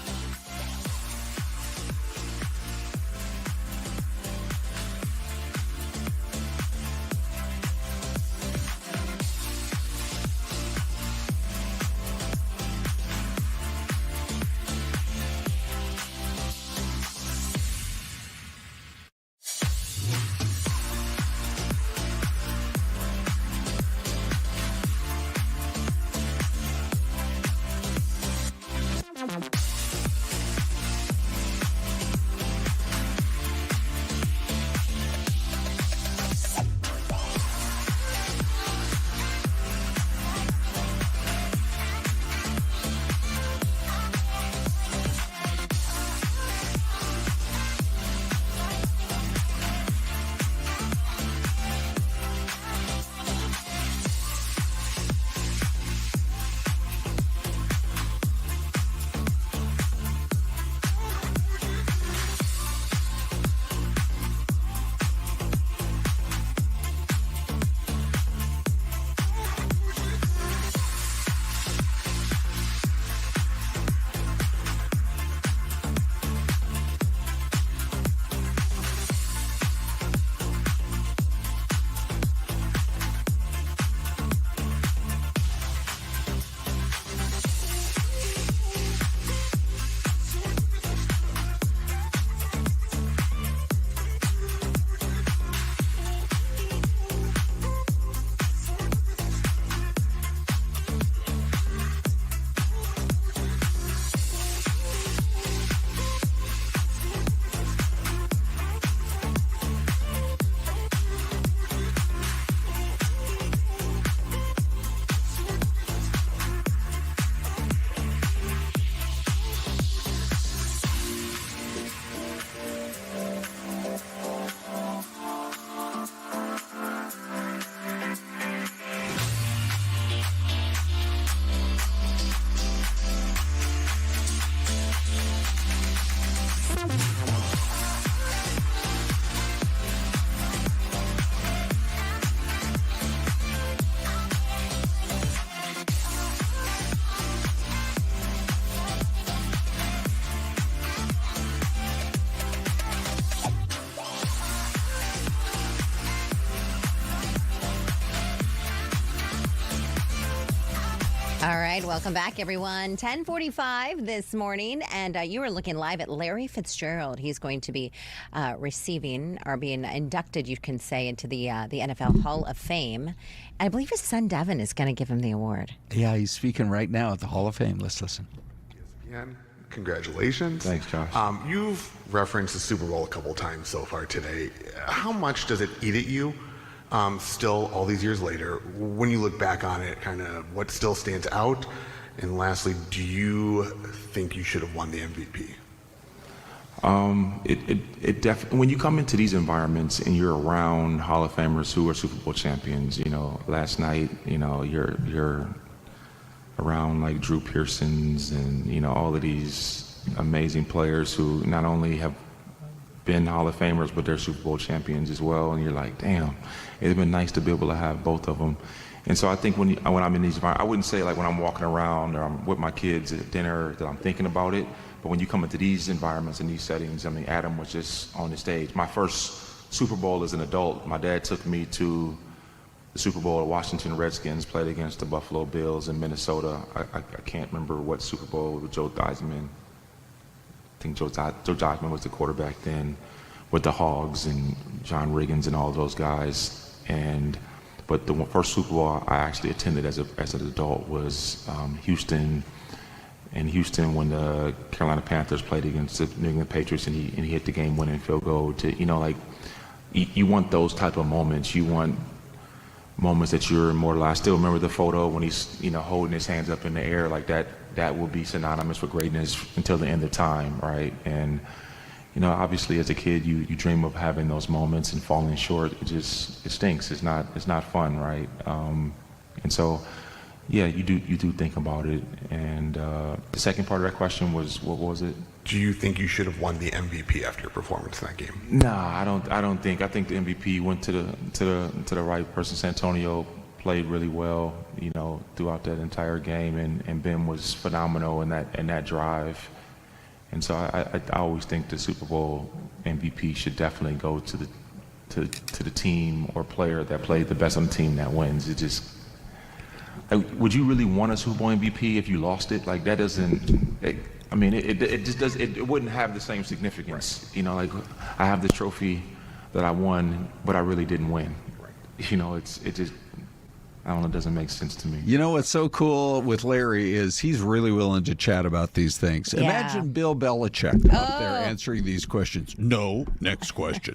All right, welcome back, everyone. 10:45 this morning, and you are looking live at Larry Fitzgerald. He's going to be receiving or being inducted, you can say, into the NFL Hall of Fame. I believe his son Devin is going to give him the award. Yeah, he's speaking right now at the Hall of Fame. Let's listen. Again, congratulations. Thanks, Josh. You've referenced the Super Bowl a couple times so far today. How much does it eat at you? Still, all these years later, when you look back on it, kind of what still stands out? And lastly, do you think you should have won the MVP? It definitely, when you come into these environments and you're around Hall of Famers who are Super Bowl champions, you know, last night, you know, you're around like Drew Pearsons and, you know, all of these amazing players who not only have been Hall of Famers, but they're Super Bowl champions as well. And you're like, damn, it'd been nice to be able to have both of them. And so I think when I'm in these environments, I wouldn't say like when I'm walking around or I'm with my kids at dinner that I'm thinking about it. But when you come into these environments and these settings, I mean, Adam was just on the stage. My first Super Bowl as an adult, my dad took me to the Super Bowl. The Washington Redskins played against the Buffalo Bills in Minnesota. I can't remember what Super Bowl with Joe Theismann. I think Joe Theismann was the quarterback then, with the Hogs and John Riggins and all those guys. But the first Super Bowl I actually attended as an adult was Houston. In Houston, when the Carolina Panthers played against the New England Patriots, and he hit the game-winning field goal. To, you know, like you want those type of moments. You want moments that you're immortalized. I still remember the photo when he's, you know, holding his hands up in the air like that. That will be synonymous with greatness until the end of time, right? And you know, obviously, as a kid, you dream of having those moments and falling short. It stinks. It's not fun, right? And so. Yeah, you do think about it. And the second part of that question was, what was it? Do you think you should have won the MVP after your performance in that game? Nah, I don't think. I think the MVP went to the right person. San Antonio played really well, you know, throughout that entire game, and Ben was phenomenal in that drive. And so I always think the Super Bowl MVP should definitely go to the team or player that played the best on the team that wins. It just. Like, would you really want a Super Bowl MVP if you lost it? Like that doesn't. It just does. It wouldn't have the same significance. Right. You know, like I have the trophy that I won, but I really didn't win. Right. You know, it just. I don't know. It doesn't make sense to me. You know what's so cool with Larry is he's really willing to chat about these things. Yeah. Imagine Bill Belichick up there answering these questions. No, next question.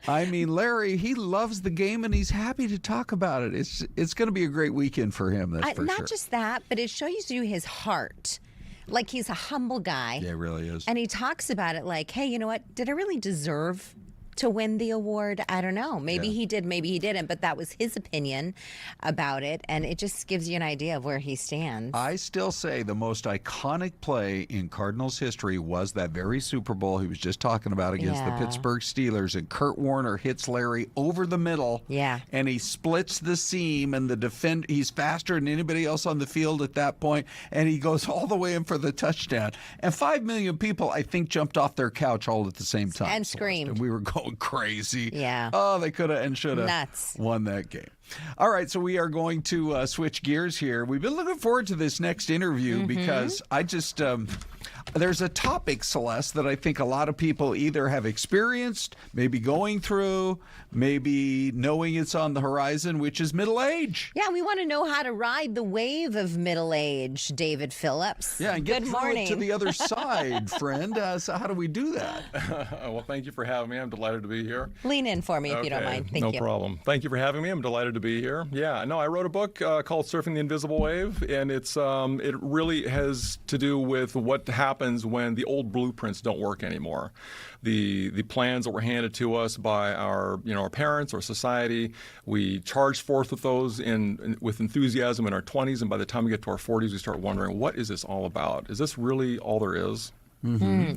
I mean, Larry, he loves the game and he's happy to talk about it. It's going to be a great weekend for him. That's for sure. Not just that, but it shows you his heart. Like he's a humble guy. Yeah, he really is. And he talks about it like, hey, you know what? Did I really deserve to win the award? I don't know. Maybe he did, maybe he didn't, but that was his opinion about it, and it just gives you an idea of where he stands. I still say the most iconic play in Cardinals history was that very Super Bowl he was just talking about against the Pittsburgh Steelers, and Kurt Warner hits Larry over the middle, and he splits the seam, and he's faster than anybody else on the field at that point, and he goes all the way in for the touchdown. And 5 million people, I think, jumped off their couch all at the same time. And screamed. And we were going crazy. Yeah. Oh, they could have and should have won that game. All right, so we are going to switch gears here. We've been looking forward to this next interview because I just there's a topic, Celeste, that I think a lot of people either have experienced, maybe going through, maybe knowing it's on the horizon, which is middle age. Yeah, we want to know how to ride the wave of middle age, David Phillips. Yeah, and get through it to the other side, friend. So how do we do that? Well, thank you for having me. I'm delighted to be here. Lean in for me if you don't mind. Thank you. No problem. Thank you for having me. I'm delighted to be here. Yeah, no, I wrote a book called Surfing the Invisible Wave, and it really has to do with what happens when the old blueprints don't work anymore. The plans that were handed to us by our parents or society, we charge forth with those with enthusiasm in our 20s, and by the time we get to our 40s, we start wondering, what is this all about? Is this really all there is?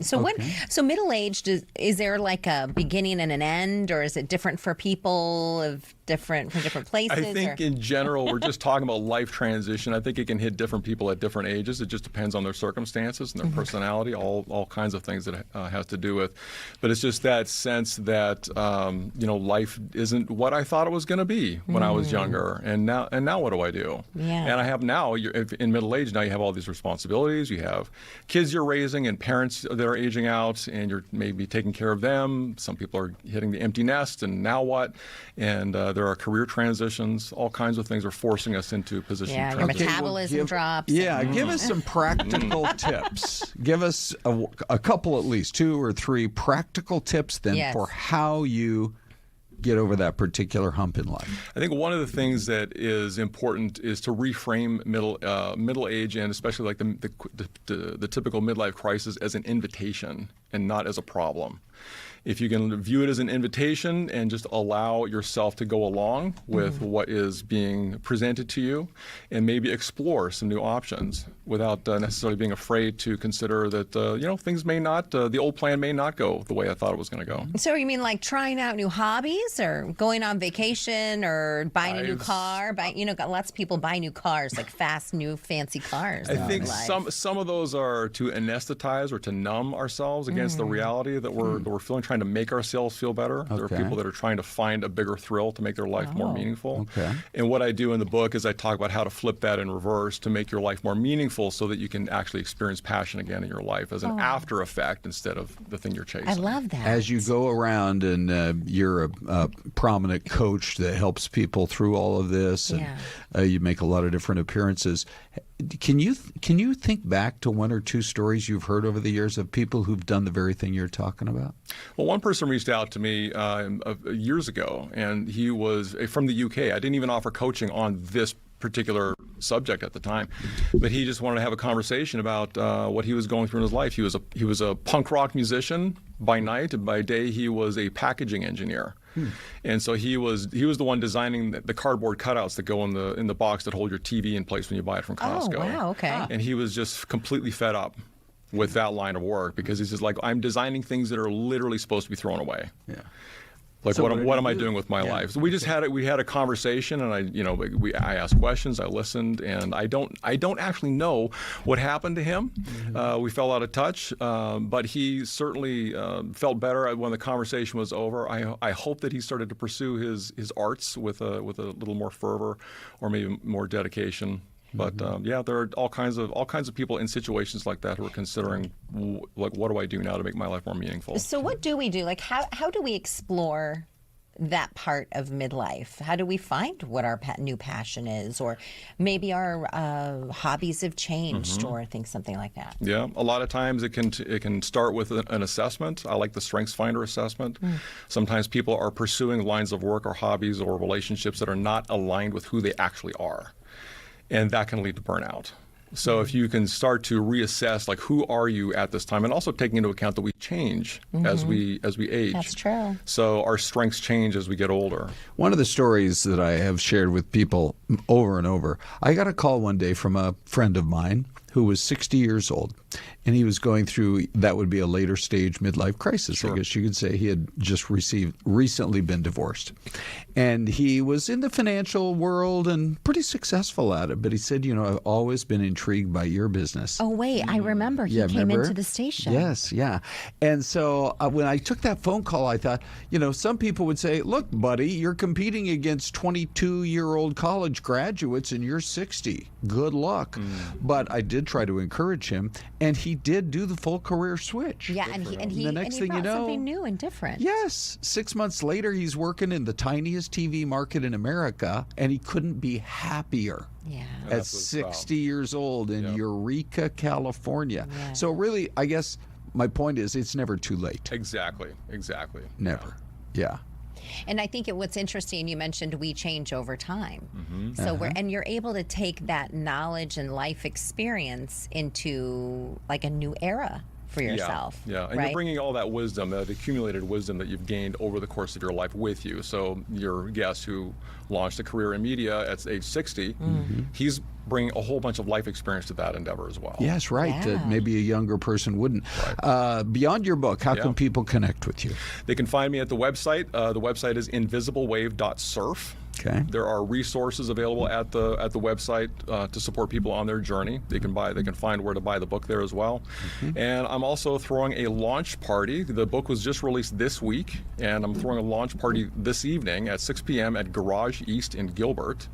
So middle aged, is there like a beginning and an end, or is it different for people? different places? I think in general, we're just talking about life transition. I think it can hit different people at different ages. It just depends on their circumstances and their personality, all kinds of things that it has to do with. But it's just that sense that life isn't what I thought it was going to be when I was younger, and now what do I do? Yeah. And I have now, in middle age, now you have all these responsibilities. You have kids you're raising and parents that are aging out, and you're maybe taking care of them. Some people are hitting the empty nest, and now what? And there are career transitions. All kinds of things are forcing us into position Yeah, your transition. metabolism drops. Yeah, give us some practical tips. Give us a couple, at least 2 or 3 practical tips then for how you get over that particular hump in life. I think one of the things that is important is to reframe middle age, and especially like the typical midlife crisis, as an invitation and not as a problem. If you can view it as an invitation and just allow yourself to go along with what is being presented to you, and maybe explore some new options without necessarily being afraid to consider that things may not, the old plan may not go the way I thought it was going to go. So you mean like trying out new hobbies, or going on vacation, or buying a new car? Lots of people buy new cars, like fast, new, fancy cars. I think some of those are to anesthetize or to numb ourselves against the reality that we're feeling, trying to make ourselves feel better. There are people that are trying to find a bigger thrill to make their life more meaningful. Okay. And what I do in the book is I talk about how to flip that in reverse to make your life more meaningful, so that you can actually experience passion again in your life as an after effect instead of the thing you're chasing. I love that. As you go around and you're a prominent coach that helps people through all of this, and you make a lot of different appearances. Can you think back to 1 or 2 stories you've heard over the years of people who've done the very thing you're talking about? Well, one person reached out to me years ago, and he was from the UK. I didn't even offer coaching on this particular subject at the time, but he just wanted to have a conversation about what he was going through in his life. He was a punk rock musician by night, and by day he was a packaging engineer. And so he was the one designing the cardboard cutouts that go in the box that hold your TV in place when you buy it from Costco. Oh, wow, okay. And he was just completely fed up with that line of work, because he's just like, I'm designing things that are literally supposed to be thrown away. Yeah. Like, So what am I doing with my life? So we just had a conversation, and I asked questions, I listened, and I don't actually know what happened to him. We fell out of touch, but he certainly felt better when the conversation was over. I hope that he started to pursue his arts with a little more fervor, or maybe more dedication. But there are all kinds of people in situations like that who are considering, like, what do I do now to make my life more meaningful? So what do we do? Like, how do we explore that part of midlife? How do we find what our new passion is, or maybe our hobbies have changed, or something like that? Yeah, a lot of times it can start with an assessment. I like the Strengths Finder assessment. Sometimes people are pursuing lines of work or hobbies or relationships that are not aligned with who they actually are, and that can lead to burnout. So if you can start to reassess, like, who are you at this time, and also taking into account that we change as we age. That's true. So our strengths change as we get older. One of the stories that I have shared with people over and over, I got a call one day from a friend of mine who was 60 years old, and he was going through, that would be a later stage midlife crisis. I guess you could say. He had just recently been divorced. And he was in the financial world and pretty successful at it. But he said, I've always been intrigued by your business. Oh, wait, I remember. He came remember? into the station. Yes, yeah. And so when I took that phone call, I thought, some people would say, look, buddy, you're competing against 22-year-old college graduates and you're 60. Good luck. But I did try to encourage him, and he did do the full career switch. Yeah, and he the next thing brought you know, something new and different. Yes. 6 months later, he's working in the tiniest TV market in America, and he couldn't be happier. Yeah. At 60 years old in Eureka, California. Yeah. So really, I guess my point is, it's never too late. Exactly. Never. Yeah. And I think what's interesting, you mentioned we change over time. So and you're able to take that knowledge and life experience into like a new era for yourself. Yeah. And right? you're bringing all that wisdom, that accumulated wisdom that you've gained over the course of your life with you. So your guest who launched a career in media at age 60, he's bringing a whole bunch of life experience to that endeavor as well. Yes, right. That maybe a younger person wouldn't. Right. Beyond your book, how can people connect with you? They can find me at the website. The website is invisiblewave.surf. Okay. There are resources available at the website to support people on their journey. They can find where to buy the book there as well. And I'm also throwing a launch party. The book was just released this week, and I'm throwing a launch party this evening at 6 p.m. at Garage East in Gilbert.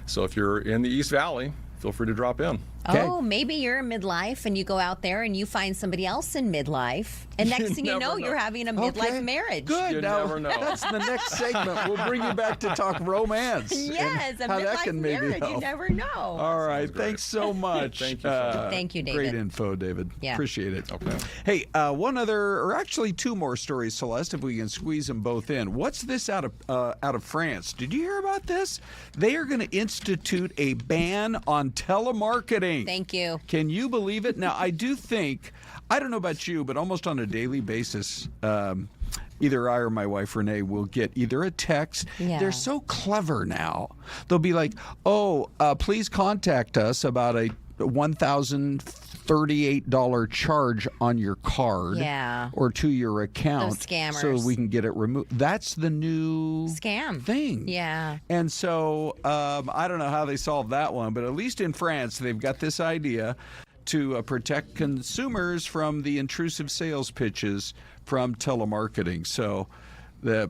So if you're in the East Valley, feel free to drop in. Okay. Oh, maybe you're in midlife and you go out there and you find somebody else in midlife. And next thing you know, you're having a midlife marriage. Good. You now, never know. That's the next segment. We'll bring you back to talk romance. Yes, a how that midlife can maybe marriage. help. You never know. All right. Thanks so much. Thank you. Thank you, David. Great info, David. Yeah. Appreciate it. Okay. Hey, one other, or actually two more stories, Celeste, if we can squeeze them both in. What's this out of France? Did you hear about this? They are going to institute a ban on telemarketing. Thank you. Can you believe it? Now, I do think, I don't know about you, but almost on a daily basis, either I or my wife Renee will get either a text. Yeah. They're so clever now. They'll be like, "Oh, please contact us about a $1,038 charge on your card, Yeah. or to your account, Those scammers. so we can get it removed." That's the new Scam thing. Yeah. And so I don't know how they solved that one, but at least in France, they've got this idea to protect consumers from the intrusive sales pitches from telemarketing. So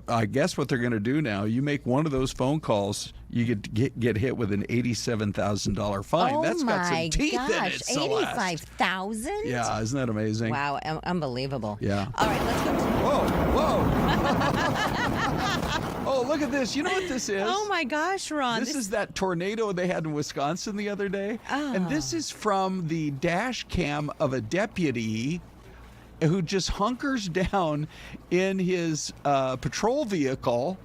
I guess what they're going to do now, you make one of those phone calls, you get hit with an $87,000 fine. Oh, That's got some my teeth in gosh. it, Celeste. $85,000? Yeah, isn't that amazing? Wow, unbelievable. Yeah. All right, let's go. Whoa. Oh, look at this. You know what this is? Oh, my gosh, Ron. This is that tornado they had in Wisconsin the other day. And this is from the dash cam of a deputy who just hunkers down in his patrol vehicle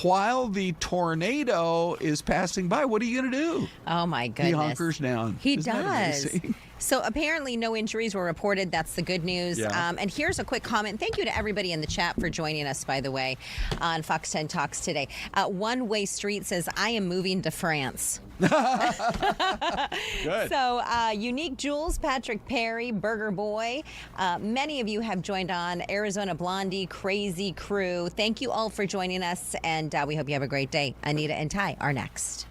while the tornado is passing by. What are you going to do? Oh, my goodness. He hunkers down. He Isn't that does. amazing? So apparently no injuries were reported. That's the good news. Yeah. And here's a quick comment. Thank you to everybody in the chat for joining us, by the way, on Fox 10 Talks today. One Way Street says, I am moving to France. Good. So Unique Jules, Patrick Perry, Burger Boy, many of you have joined on. Arizona Blondie, Crazy Crew. Thank you all for joining us, and we hope you have a great day. Anita and Ty are next.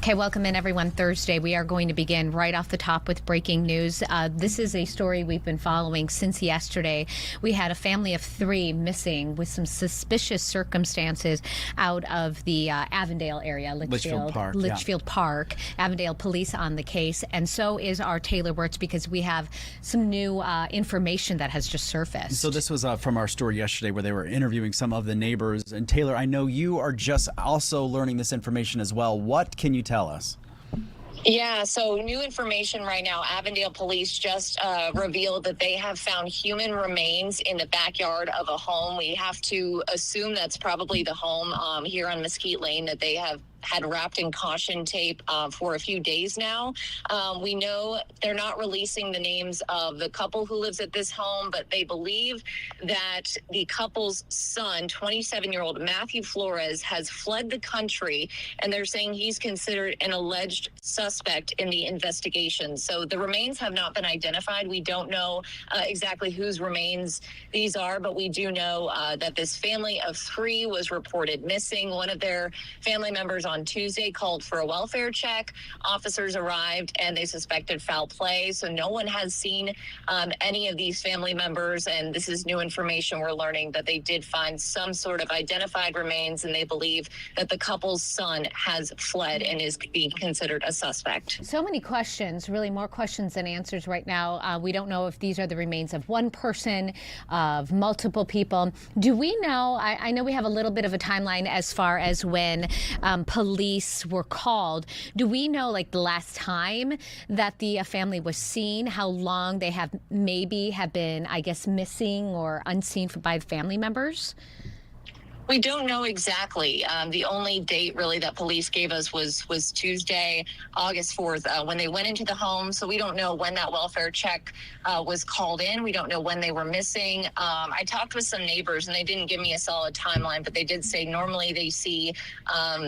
Okay, welcome in everyone. Thursday, we are going to begin right off the top with breaking news. This is a story we've been following since yesterday. We had a family of 3 missing with some suspicious circumstances out of the Avondale area, Litchfield Park. Avondale police on the case, and so is our Taylor Wirtz, because we have some new information that has just surfaced. So this was from our story yesterday where they were interviewing some of the neighbors. And Taylor, I know you are just also learning this information as well. What can you tell us? Yeah, so new information right now. Avondale police just revealed that they have found human remains in the backyard of a home. We have to assume that's probably the home here on Mesquite Lane that they have had wrapped in caution tape for a few days now. We know they're not releasing the names of the couple who lives at this home, but they believe that the couple's son, 27-year-old Matthew Flores, has fled the country, and they're saying he's considered an alleged suspect in the investigation. So the remains have not been identified. We don't know exactly whose remains these are, but we do know that this family of 3 was reported missing. One of their family members on Tuesday called for a welfare check. Officers arrived and they suspected foul play. So no one has seen any of these family members. And this is new information we're learning, that they did find some sort of identified remains, and they believe that the couple's son has fled and is being considered a suspect. So many questions, really more questions than answers right now. We don't know if these are the remains of one person, of multiple people. Do we know, I know we have a little bit of a timeline as far as when police were called. Do we know, like, the last time that the family was seen, how long they have been, I guess, missing or unseen by family members? We don't know exactly. The only date really that police gave us was Tuesday, August 4th, when they went into the home. So we don't know when that welfare check was called in. We don't know when they were missing. I talked with some neighbors, and they didn't give me a solid timeline, but they did say normally they see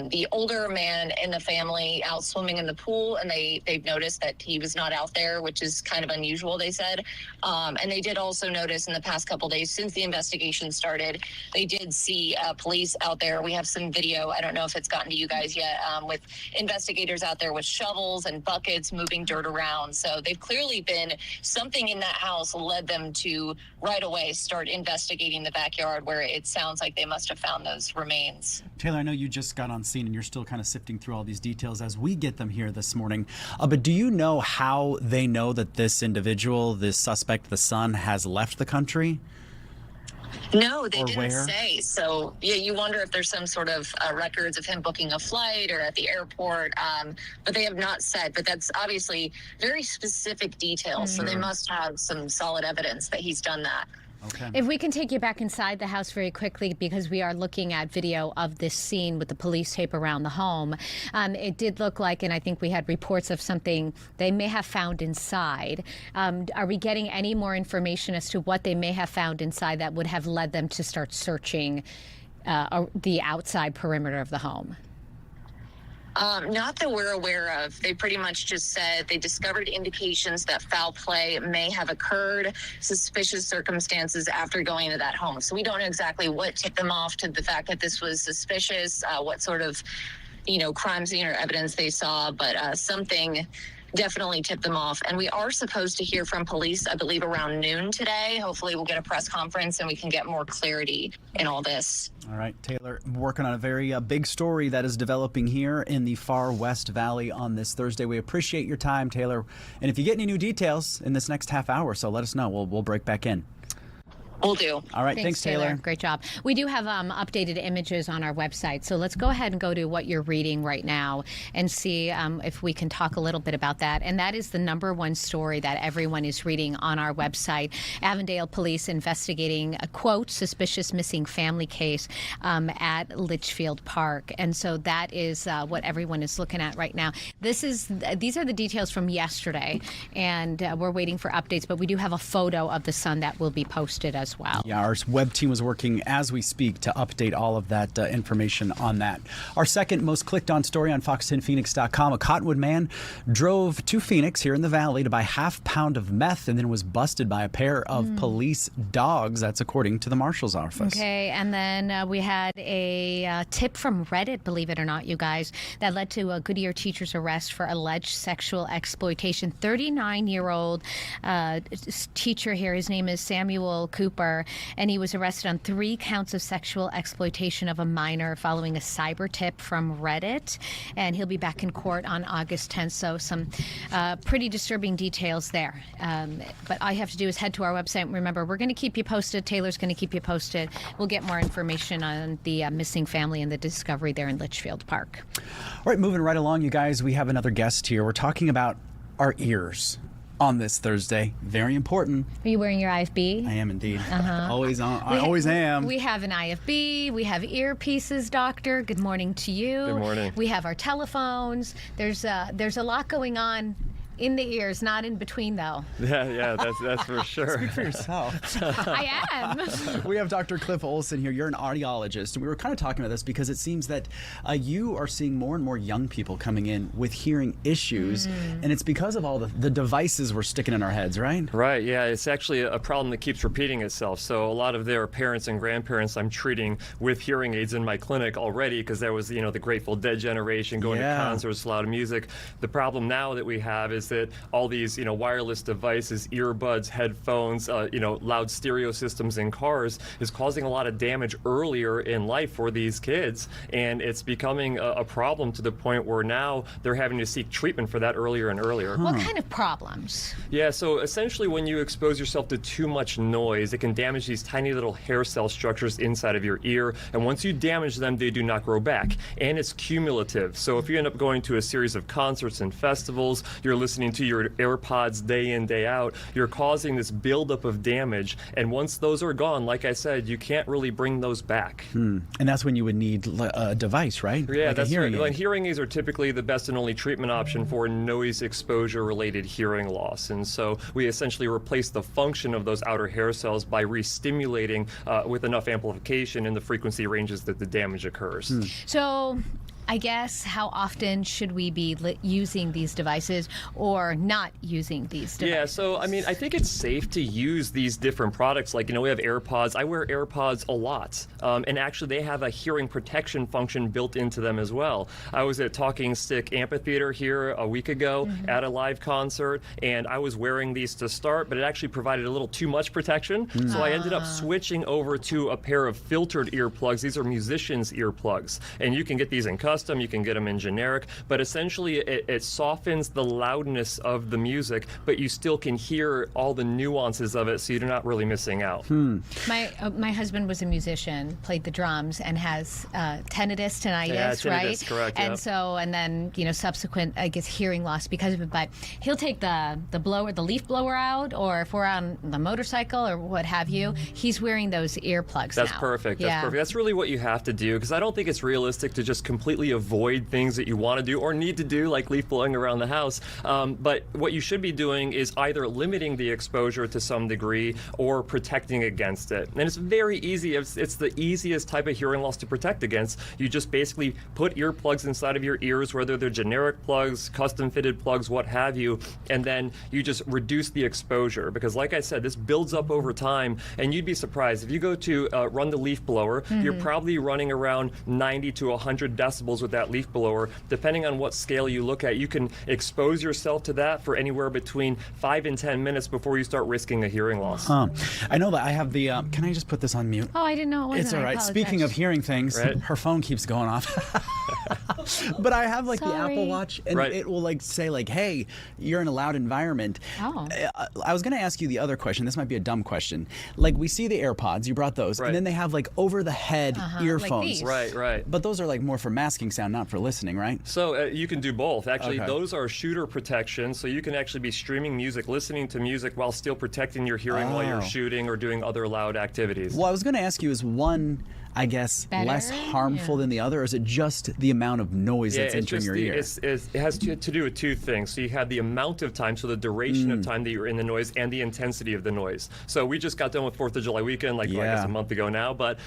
the older man in the family out swimming in the pool, and they've noticed that he was not out there, which is kind of unusual, they said. And they did also notice in the past couple days since the investigation started, they did see police out there. We have some video. I don't know if it's gotten to you guys yet, with investigators out there with shovels and buckets moving dirt around. So they've clearly been, something in that house led them to right away start investigating the backyard, where it sounds like they must have found those remains. Taylor, I know you just got on scene and you're still kind of sifting through all these details as we get them here this morning. But do you know how they know that this individual, this suspect, the son, has left the country? No, they didn't where? say. So, yeah, you wonder if there's some sort of records of him booking a flight or at the airport, but they have not said. But that's obviously very specific details, so they must have some solid evidence that he's done that. Okay. If we can take you back inside the house very quickly, because we are looking at video of this scene with the police tape around the home. It did look like, and I think we had reports of something they may have found inside. Are we getting any more information as to what they may have found inside that would have led them to start searching the outside perimeter of the home? Not that we're aware of. They pretty much just said they discovered indications that foul play may have occurred, suspicious circumstances after going into that home. So we don't know exactly what tipped them off to the fact that this was suspicious, what sort of, crime scene or evidence they saw, but something definitely tipped them off. And we are supposed to hear from police, I believe, around noon today. Hopefully we'll get a press conference and we can get more clarity in all this. All right, Taylor, working on a very big story that is developing here in the Far West Valley on this Thursday. We appreciate your time, Taylor. And if you get any new details in this next half hour, so let us know. We'll break back in. Will do. All right. Thanks, Taylor. Great job. We do have updated images on our website. So let's go ahead and go to what you're reading right now and see if we can talk a little bit about that. And that is the #1 story that everyone is reading on our website. Avondale police investigating a, quote, suspicious missing family case at Litchfield Park. And so that is what everyone is looking at right now. These are the details from yesterday, and we're waiting for updates. But we do have a photo of the son that will be posted as as well. Yeah, our web team was working as we speak to update all of that information on that. Our second most clicked on story on fox10phoenix.com, a Cottonwood man drove to Phoenix here in the Valley to buy half pound of meth and then was busted by a pair of police dogs. That's according to the marshal's office. Okay, and then we had a tip from Reddit, believe it or not, you guys, that led to a Goodyear teacher's arrest for alleged sexual exploitation. 39-year-old teacher here, his name is Samuel Cooper, and he was arrested on 3 counts of sexual exploitation of a minor following a cyber tip from Reddit, and he'll be back in court on August 10th, so some pretty disturbing details there. But all you have to do is head to our website. Remember, we're going to keep you posted. Taylor's going to keep you posted. We'll get more information on the missing family and the discovery there in Litchfield Park. All right, moving right along, you guys, we have another guest here. We're talking about our ears on this Thursday. Very important. Are you wearing your IFB? I am indeed. Always on. I always am. We have an IFB. We have earpieces, Doctor. Good morning to you. Good morning. We have our telephones. There's a lot going on in the ears, not in between, though. Yeah, that's for sure. Speak for yourself. I am. We have Dr. Cliff Olson here. You're an audiologist, and we were kind of talking about this because it seems that you are seeing more and more young people coming in with hearing issues, and it's because of all the devices we're sticking in our heads, right? Right, yeah, it's actually a problem that keeps repeating itself. So a lot of their parents and grandparents I'm treating with hearing aids in my clinic already, because there was, the Grateful Dead generation going to concerts, loud music. The problem now that we have is that all these, wireless devices, earbuds, headphones, loud stereo systems in cars is causing a lot of damage earlier in life for these kids. And it's becoming a problem to the point where now they're having to seek treatment for that earlier and earlier. What kind of problems? Yeah, so essentially when you expose yourself to too much noise, it can damage these tiny little hair cell structures inside of your ear. And once you damage them, they do not grow back. And it's cumulative. So if you end up going to a series of concerts and festivals, you're listening to your AirPods day in, day out, you're causing this buildup of damage. And once those are gone, like I said, you can't really bring those back. And that's when you would need a device, right? Yeah, like that's right. Like hearing aids are typically the best and only treatment option for noise exposure-related hearing loss. And so we essentially replace the function of those outer hair cells by re-stimulating with enough amplification in the frequency ranges that the damage occurs. So I guess how often should we be using these devices or not using these devices? Yeah, so I think it's safe to use these different products. Like, we have AirPods. I wear AirPods a lot. And actually they have a hearing protection function built into them as well. I was at Talking Stick Amphitheater here a week ago at a live concert, and I was wearing these to start, but it actually provided a little too much protection. So I ended up switching over to a pair of filtered earplugs. These are musicians' earplugs. And you can get these in custom, you can get them in generic, but essentially it softens the loudness of the music, but you still can hear all the nuances of it, so you're not really missing out. My husband was a musician, played the drums, and has tinnitus, right? Correct, and then subsequent, I guess, hearing loss because of it. But he'll take the leaf blower out, or if we're on the motorcycle or what have you, he's wearing those earplugs. That's now. perfect. That's perfect. That's really what you have to do, because I don't think it's realistic to just completely avoid things that you want to do or need to do, like leaf blowing around the house. But what you should be doing is either limiting the exposure to some degree or protecting against it. And it's very easy. It's the easiest type of hearing loss to protect against. You just basically put earplugs inside of your ears, whether they're generic plugs, custom fitted plugs, what have you, and then you just reduce the exposure. Because like I said, this builds up over time, and you'd be surprised. If you go to run the leaf blower, you're probably running around 90 to 100 decibels with that leaf blower. Depending on what scale you look at, you can expose yourself to that for anywhere between 5 and 10 minutes before you start risking a hearing loss. I know that I have the, can I just put this on mute? Oh, I didn't know it was. It's all right. Speaking of hearing things, her phone keeps going off. But I have the Apple Watch, and it will say hey, you're in a loud environment. I was going to ask you the other question. This might be a dumb question. We see the AirPods, you brought those, and then they have over the head earphones. Right. But those are more for masking sound, not for listening, right? So you can do both. Actually, those are shooter protection, so you can actually be streaming music, listening to music while still protecting your hearing while you're shooting or doing other loud activities. Well, I was going to ask you, is one I guess, Better? less harmful than the other, or is it just the amount of noise that's entering your ear? It has to do with two things. So you have the amount of time, so the duration of time that you're in the noise, and the intensity of the noise. So we just got done with 4th of July weekend, I guess a month ago now, but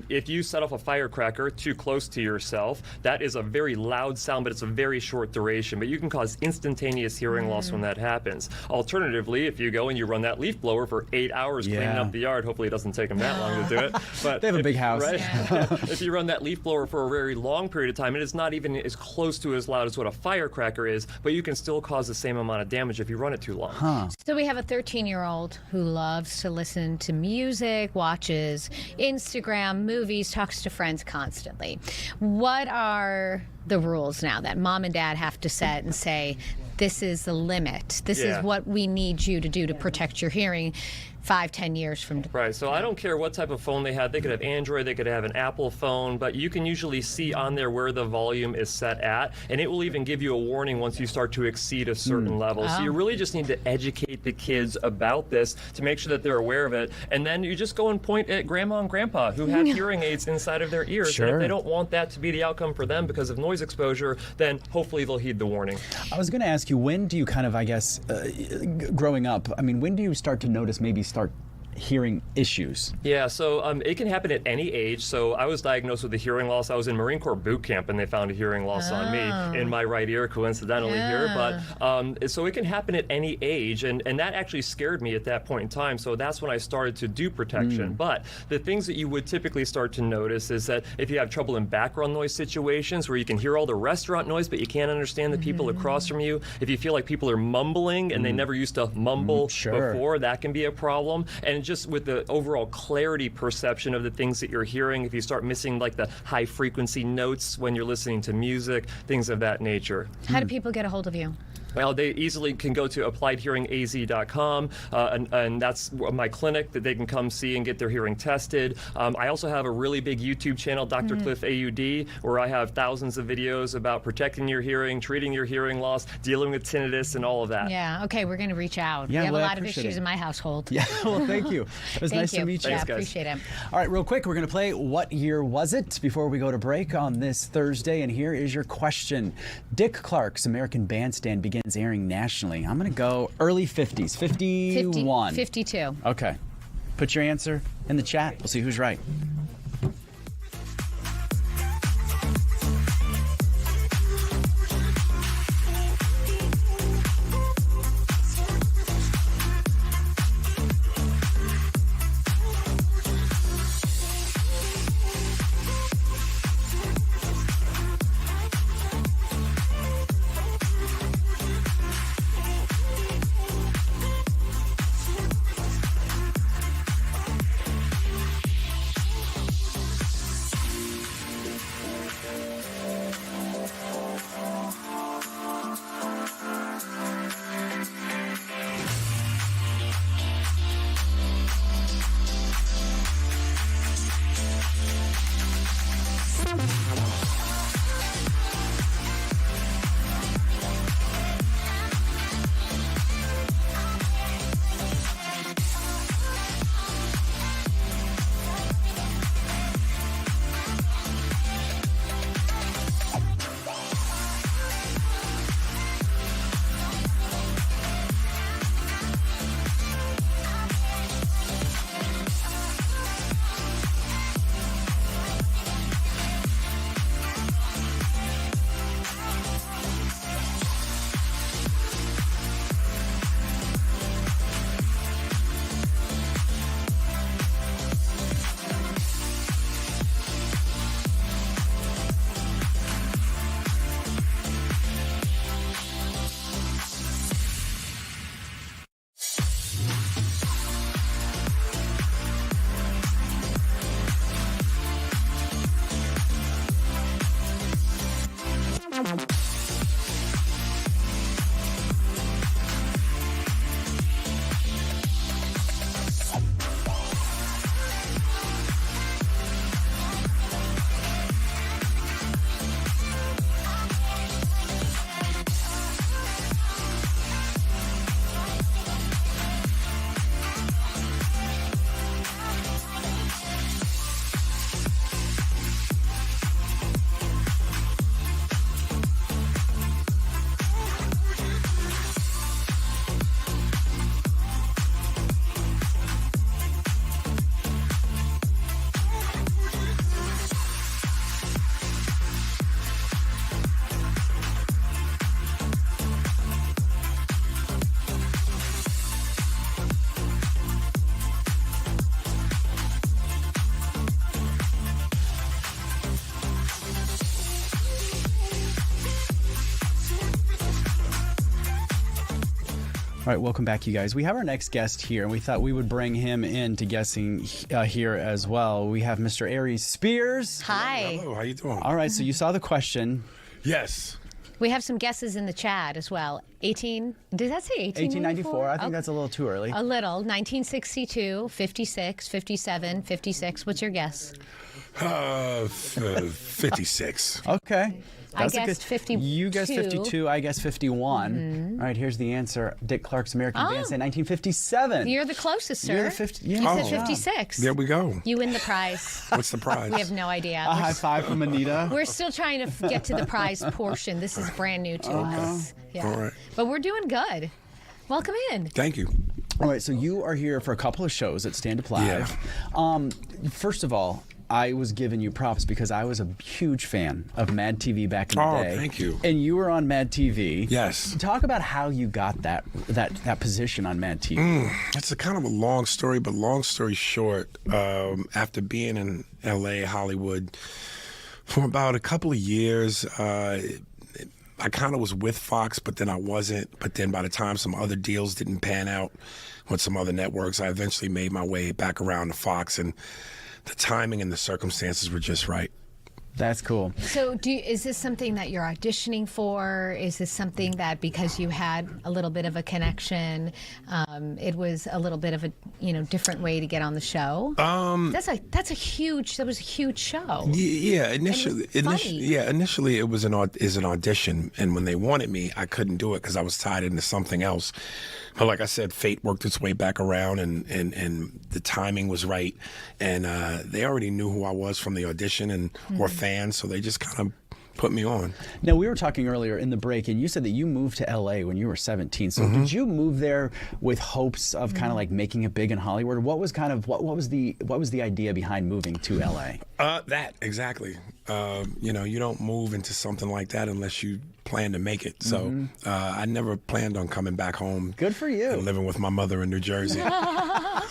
if you set off a firecracker too close to yourself, that is a very loud sound, but it's a very short duration. But you can cause instantaneous hearing loss when that happens. Alternatively, if you go and you run that leaf blower for 8 hours cleaning up the yard, hopefully it doesn't take them that long to do it. But they have a big house. Right? If you run that leaf blower for a very long period of time, it is not even as close to as loud as what a firecracker is, but you can still cause the same amount of damage if you run it too long. So we have a 13-year-old who loves to listen to music, watches Instagram, movies, talks to friends constantly. What are the rules now that mom and dad have to set and say, this is the limit, this is what we need you to do to protect your hearing 5-10 years from now? Right, so I don't care what type of phone they have. They could have Android, they could have an Apple phone, but you can usually see on there where the volume is set at, and it will even give you a warning once you start to exceed a certain level. So you really just need to educate the kids about this to make sure that they're aware of it, and then you just go and point at grandma and grandpa who have hearing aids inside of their ears, and if they don't want that to be the outcome for them because of noise exposure, then hopefully they'll heed the warning. I was going to ask you, when do you kind of, I guess, growing up, I mean, when do you start to notice, maybe start hearing issues? Yeah, so it can happen at any age. So I was diagnosed with a hearing loss. I was in Marine Corps boot camp, and they found a hearing loss on me in my right ear, coincidentally here. But so it can happen at any age, and that actually scared me at that point in time. So that's when I started to do protection. But the things that you would typically start to notice is that if you have trouble in background noise situations where you can hear all the restaurant noise, but you can't understand the people across from you, if you feel like people are mumbling and they never used to mumble before, that can be a problem. And just with the overall clarity perception of the things that you're hearing, if you start missing like the high frequency notes when you're listening to music, things of that nature. How do people get a hold of you? Well, they easily can go to appliedhearingaz.com, and that's my clinic that they can come see and get their hearing tested. I also have a really big YouTube channel, Dr. Cliff AUD, where I have thousands of videos about protecting your hearing, treating your hearing loss, dealing with tinnitus, and all of that. Yeah, okay, we're going to reach out. Yeah, we have well, a lot of issues in my household. Yeah, well, thank you. It was nice to meet you. Yeah, appreciate it. All right, real quick, we're going to play What Year Was It before we go to break on this Thursday, and here is your question. Dick Clark's American Bandstand begins airing nationally. I'm going to go early 50s, 51. 52. Okay. Put your answer in the chat. We'll see who's right. All right, welcome back, you guys. We have our next guest here, and we thought we would bring him in to guessing here as well. We have Mr. Aries Spears. Hi. Hello, how you doing? All right, so you saw the question. Yes. We have some guesses in the chat as well. Did that say 1894? 1894. I think that's a little too early. A little. 1962, 56, 57, 56. What's your guess? 56. Okay. I guessed 52. You guessed 52. I guessed 51. Mm-hmm. All right, here's the answer. Dick Clark's American Bandstand, 1957. You're the closest, sir. You're the 50. Yeah. You said 56. There we go. You win the prize. What's the prize? We have no idea. A high five from Anita. We're still trying to get to the prize portion. This is brand new to us. Yeah. All right. But we're doing good. Welcome in. Thank you. All right, so you are here for a couple of shows at Stand Up Live. Yeah. First of all, I was giving you props because I was a huge fan of Mad TV back in the day. Oh, thank you. And you were on Mad TV. Yes. Talk about how you got that position on Mad TV. It's a kind of a long story, but long story short, after being in LA, Hollywood, for about a couple of years, I kind of was with Fox, but then I wasn't. But then by the time some other deals didn't pan out with some other networks, I eventually made my way back around to Fox, and the timing and the circumstances were just right. That's cool. So is this something that you're auditioning for? Is this something that because you had a little bit of a connection, it was a little bit of a different way to get on the show? That was a huge show. Yeah, initially it was an audition, and when they wanted me, I couldn't do it because I was tied into something else. But like I said, fate worked its way back around, and the timing was right, and they already knew who I was from the audition and were fans, so they just kind of put me on. Now, we were talking earlier in the break, and you said that you moved to LA when you were 17. So did you move there with hopes of kind of like making it big in Hollywood? What was the idea behind moving to LA? That exactly. You don't move into something like that unless you plan to make it. So I never planned on coming back home. Good for you. And living with my mother in New Jersey.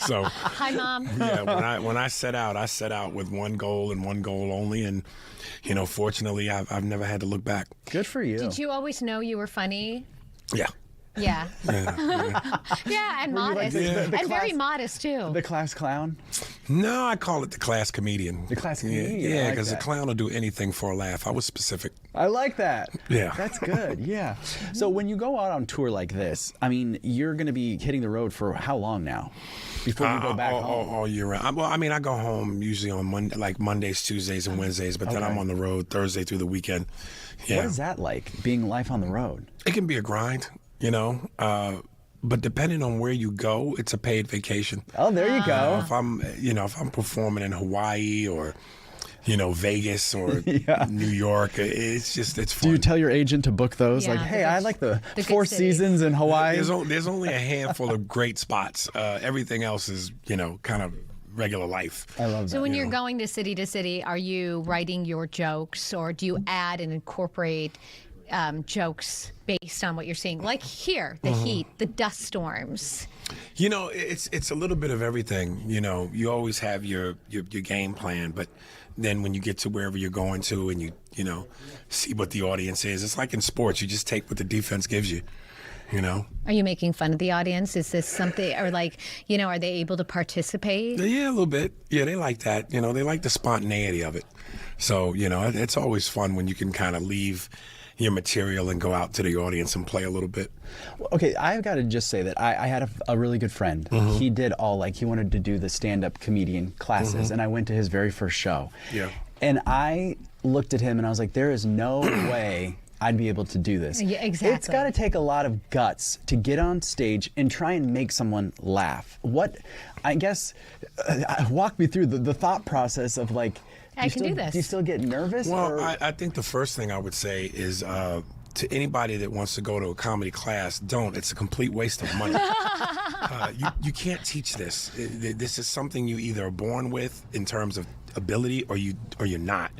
So hi, Mom. Yeah, when I set out with one goal and one goal only, and fortunately, I've never had to look back. Good for you. Did you always know you were funny? Yeah. Yeah. Yeah, and modest. And very modest, too. The class clown? No, I call it the class comedian. The class comedian? Yeah, because the clown will do anything for a laugh. I was specific. I like that. Yeah. That's good, yeah. So when you go out on tour like this, I mean, you're going to be hitting the road for how long now? Before you go back home? All year round. Well, I mean, I go home usually on Mondays, Tuesdays, and Wednesdays, but then I'm on the road Thursday through the weekend. Yeah. What is that like, being life on the road? It can be a grind. But depending on where you go, it's a paid vacation. Oh, there you go. If I'm performing in Hawaii or, Vegas or New York, it's fun. Do you tell your agent to book those? Yeah, hey, I like the Four Seasons in Hawaii. There's only a handful of great spots. Everything else is, kind of regular life. I love that. So when you're going to city, are you writing your jokes, or do you add and incorporate jokes based on what you're seeing, like here, the heat, the dust storms? It's a little bit of everything. You always have your game plan, but then when you get to wherever you're going to and you see what the audience is, it's like in sports, you just take what the defense gives you. Are you making fun of the audience? Is this something, or are they able to participate? Yeah, a little bit. Yeah, they like that. They like the spontaneity of it. So, it's always fun when you can kind of leave your material and go out to the audience and play a little bit. Okay, I've got to just say that I had a really good friend. He did he wanted to do the stand-up comedian classes, and I went to his very first show. Yeah. And I looked at him and I was like, there is no way I'd be able to do this. Yeah, exactly. It's got to take a lot of guts to get on stage and try and make someone laugh. Walk me through the thought process of I can do this. Do you still get nervous? Well, I think the first thing I would say is to anybody that wants to go to a comedy class, don't. It's a complete waste of money. You can't teach this. This is something you either are born with in terms of ability or you're not.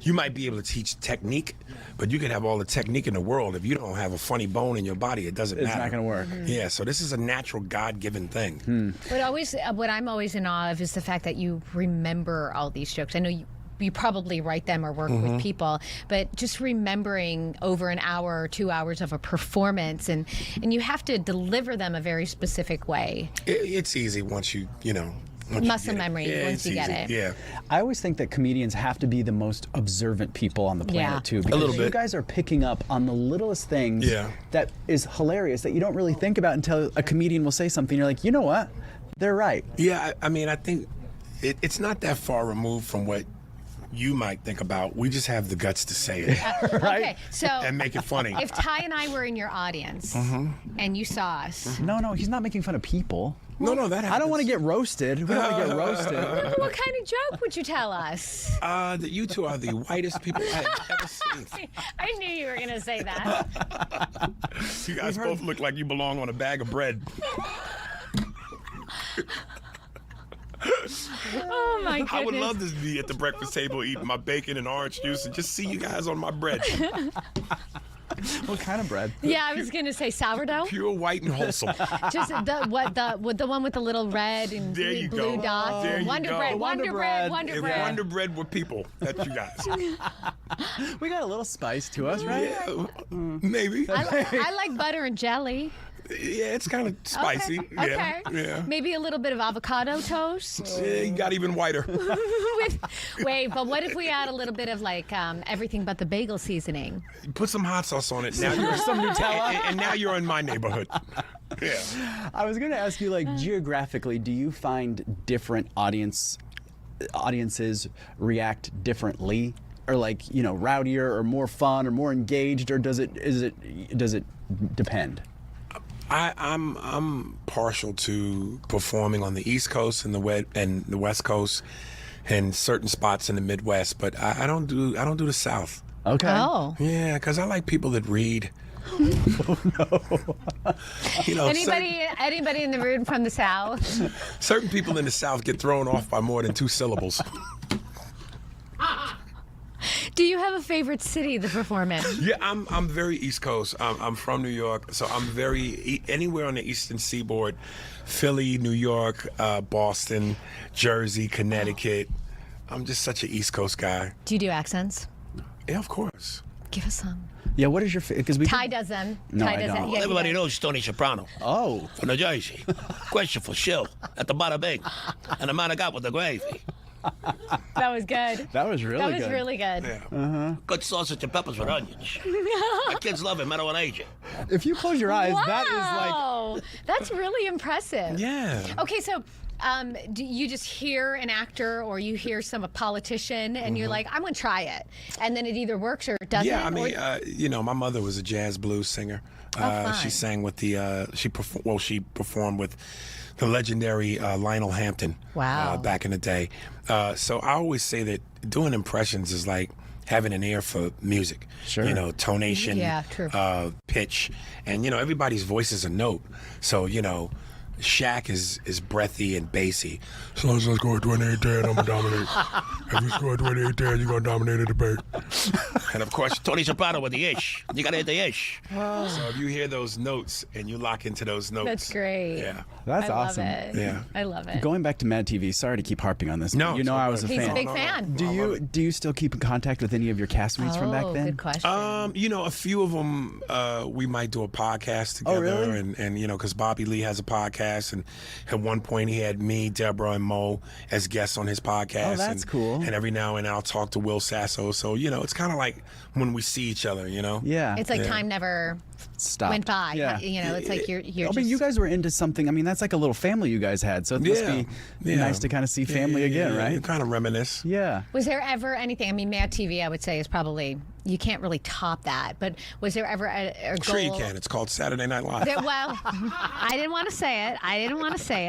You might be able to teach technique, but you can have all the technique in the world. If you don't have a funny bone in your body, it doesn't matter. It's not going to work. Yeah, so this is a natural God-given thing. But what I'm always in awe of is the fact that you remember all these jokes. I know you probably write them or work with people, but just remembering over an hour or 2 hours of a performance, and you have to deliver them a very specific way. It's easy once you know. Muscle memory once you get it. Yeah. I always think that comedians have to be the most observant people on the planet too. Because a little bit. You guys are picking up on the littlest things that is hilarious that you don't really think about until a comedian will say something. You're like, you know what? They're right. Yeah, I mean, I think it's not that far removed from what you might think about. We just have the guts to say it. Right? Okay, so and make it funny. If Ty and I were in your audience and you saw us. No, he's not making fun of people. No, that happens. I don't want to get roasted. We don't want to get roasted. What kind of joke would you tell us? That you two are the whitest people I've ever seen. I knew you were going to say that. You guys both look like you belong on a bag of bread. Oh my goodness. I would love to be at the breakfast table eating my bacon and orange juice and just see you guys on my bread. What kind of bread? Yeah, I was going to say sourdough. Pure white and wholesome. Just the one with the little red and blue dots. There you Wonder go. bread. Wonder bread. If Wonder bread were people, that's you guys. We got a little spice to us, right? Yeah, maybe. I like butter and jelly. Yeah, it's kind of spicy. Okay. Yeah. Maybe a little bit of avocado toast. Yeah, you got even whiter. Wait, but what if we add a little bit of like everything but the bagel seasoning? Put some hot sauce on it. Now you're some Nutella. And now you're in my neighborhood. Yeah. I was going to ask you, like, geographically, do you find different audiences react differently, or like, rowdier or more fun or more engaged, or does it depend? I'm partial to performing on the East Coast and the West Coast and certain spots in the Midwest, but I don't do the South. Okay. Oh. Yeah, because I like people that read. Anybody in the room from the South? Certain people in the South get thrown off by more than 2 syllables. Do you have a favorite city to perform in? Yeah, I'm very East Coast. I'm from New York, so I'm very anywhere on the Eastern Seaboard. Philly, New York, Boston, Jersey, Connecticut. I'm just such an East Coast guy. Do you do accents? Yeah, of course. Give us some. Yeah, what is your because Ty does them. No, Ty I does don't. that. Yeah, Everybody knows Tony Soprano. Oh. From New Jersey. Question for Shill at the Bada Bing. And the man I got with the gravy. That was good. That was really good. That was really good. Yeah. Good sausage and peppers with onions. My kids love it. Metal and agent. If you close your eyes, that is like. Wow, that's really impressive. Yeah. Okay, so. Do you just hear an actor or you hear a politician and you're like, I'm going to try it. And then it either works or it doesn't? Yeah, I mean, my mother was a jazz blues singer. She sang with she performed with the legendary Lionel Hampton. Wow. Back in the day. So I always say that doing impressions is like having an ear for music. Sure. Tonation, Yeah, true. pitch, and everybody's voice is a note. So Shaq is breathy and bassy. As long as I score 28 10, I'm gonna dominate. If you score 28 10, you're gonna dominate the debate. And of course, Tony Soprano with the ish. You gotta hit the ish. so if you hear those notes and you lock into those notes. That's great. Yeah. That's I awesome. Love it. Yeah. I love it. Going back to Mad TV, sorry to keep harping on this. No, but I was a He's fan. a big fan. Do you still keep in contact with any of your castmates from back then? Good question. A few of them, we might do a podcast together. Oh, really? And because Bobby Lee has a podcast, and at one point he had me, Deborah, and Mo as guests on his podcast. Oh, that's and, cool. And every now and then I'll talk to Will Sasso. So, it's kind of like when we see each other, Yeah. It's like time never Stopped. went by. Yeah. It's like you're I mean, you guys were into something. I mean, that's like a little family you guys had. So it must be nice to kind of see family again, right? Kind of reminisce. Yeah. Was there ever anything? I mean, Mad TV, I would say, is probably you can't really top that. But was there ever a goal? Sure you can. It's called Saturday Night Live. Well, I didn't want to say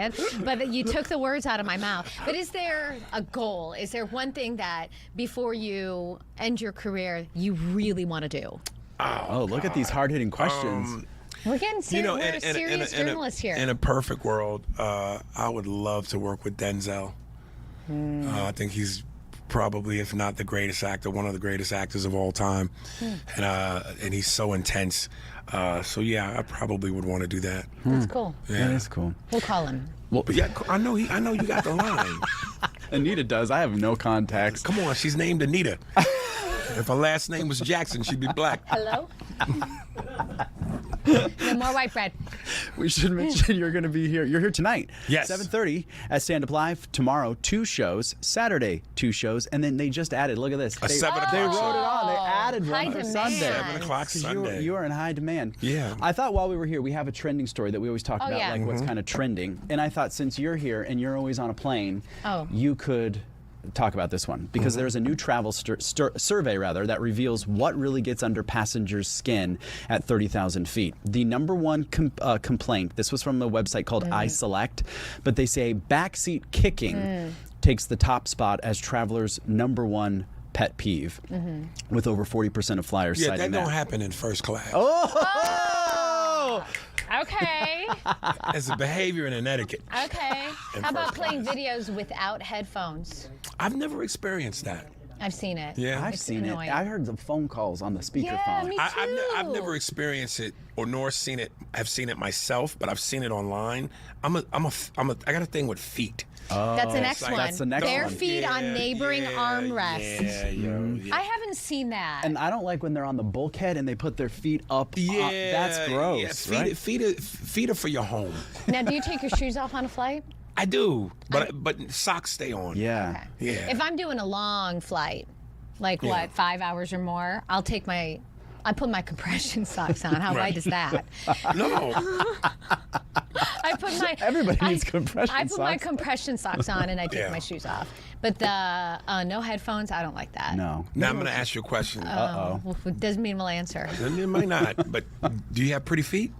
it. But you took the words out of my mouth. But is there a goal? Is there one thing that before you end your career you really want to do? Oh, look at these hard-hitting questions. We're getting serious. We're a serious journalist here. In a perfect world, I would love to work with Denzel. I think he's probably, if not the greatest actor, one of the greatest actors of all time. And he's so intense. So yeah, I probably would want to do that. That's cool. Yeah. That is cool. We'll call him. Well, yeah, I know you got the line. Anita does. I have no contacts. Come on, she's named Anita. If her last name was Jackson, she'd be black. Hello? No more white bread. We should mention you're going to be here. You're here tonight. Yes. 7:30 at Stand Up Live. Tomorrow, 2 shows. Saturday, 2 shows. And then they just added, look at this. A 7 o'clock They wrote it show. on. They added one High for demand. Sunday. 7 o'clock 'Cause Sunday. You are in high demand. Yeah. I thought while we were here, we have a trending story that we always talk Oh, about, yeah. like what's kind of trending. And I thought since you're here and you're always on a plane, you could talk about this one because there's a new travel survey that reveals what really gets under passengers' skin at 30,000 feet. The number one complaint, this was from a website called iSelect, but they say backseat kicking takes the top spot as travelers' number one pet peeve, with over 40% of flyers Yeah, citing that don't happen in first class. Oh! Okay. It's a behavior and an etiquette. Okay. In How about first playing videos without headphones? I've never experienced that. I've seen it. Yeah. I've It's seen annoying. it. I heard the phone calls on the speakerphone. Yeah, me too. I've never experienced it or nor seen it. I've seen it myself, but I've seen it online. I got a thing with feet. That's the next like- one. That's the next Bare one. feet on neighboring armrests. Yeah. I haven't seen that. And I don't like when they're on the bulkhead and they put their feet up. Yeah, That's gross, yeah. right? Feet are for your home. Now, do you take your shoes off on a flight? I do, but socks stay on. Yeah. Yeah. If I'm doing a long flight, like Yeah. what, 5 hours or more, I put my compression socks on. How Right. white is that? No. Everybody needs compression I put my socks. compression socks on and I take Yeah. my shoes off. But the no headphones, I don't like that. No. Now I'm going to ask you a question. Well, it doesn't mean we'll answer. It might not, but do you have pretty feet?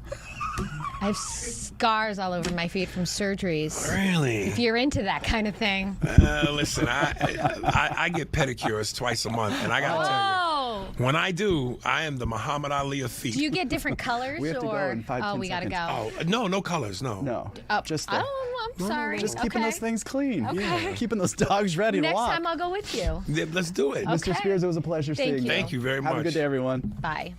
I have scars all over my feet from surgeries. Really? If you're into that kind of thing. Listen, I get pedicures twice a month, and I got to tell you, when I do, I am the Muhammad Ali of feet. Do you get different colors? We have to go or in 5, oh, 10 we gotta seconds. go. No colors, no. No. Just I'm sorry. Just keeping Okay. those things clean. Okay. Keeping those dogs ready Next to walk. time I'll go with you. Yeah, let's do it. Mr. Okay. Spears, it was a pleasure Thank seeing you. you. Thank you very much. Have a good day, everyone. Bye.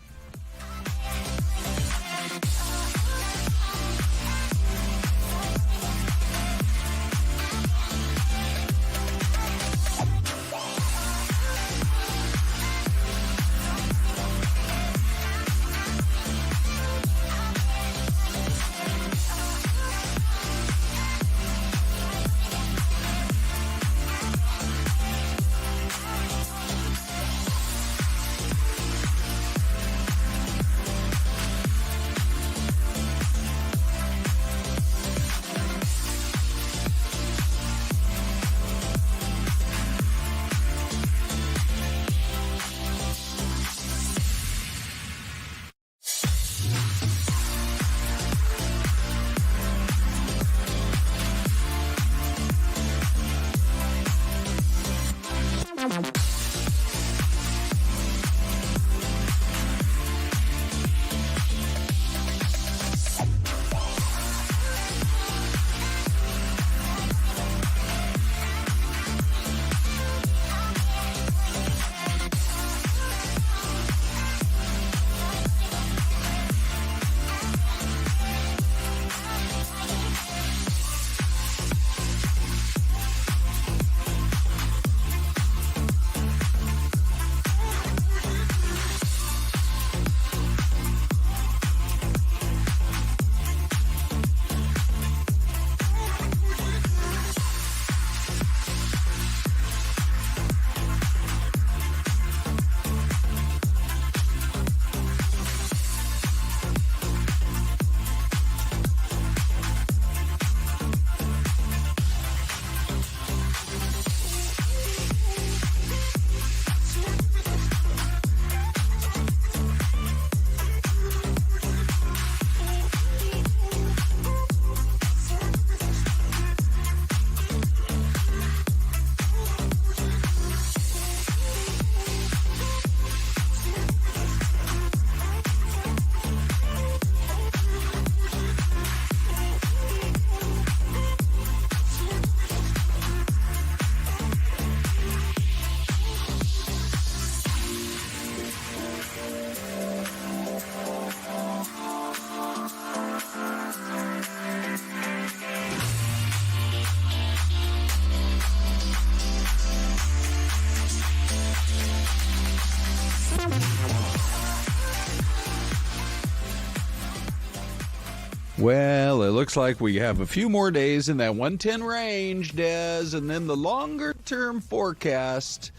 Well, it looks like we have a few more days in that 110 range, Des, and then the longer-term forecast,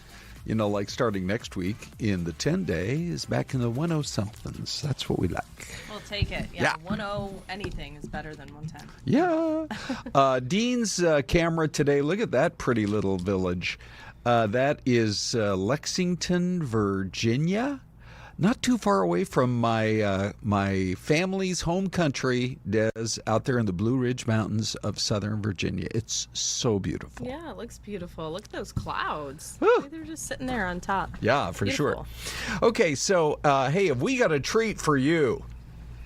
like starting next week in the 10-day, is back in the 10-somethings. That's what we like. We'll take it. Yeah. 10 anything is better than 110. Yeah. Dean's camera today, look at that pretty little village. That is Lexington, Virginia. Not too far away from my family's home country, Des, out there in the Blue Ridge Mountains of Southern Virginia. It's so beautiful. Yeah, it looks beautiful. Look at those clouds. They're just sitting there on top. Yeah, for Beautiful. sure. Okay, so, hey, have we got a treat for you?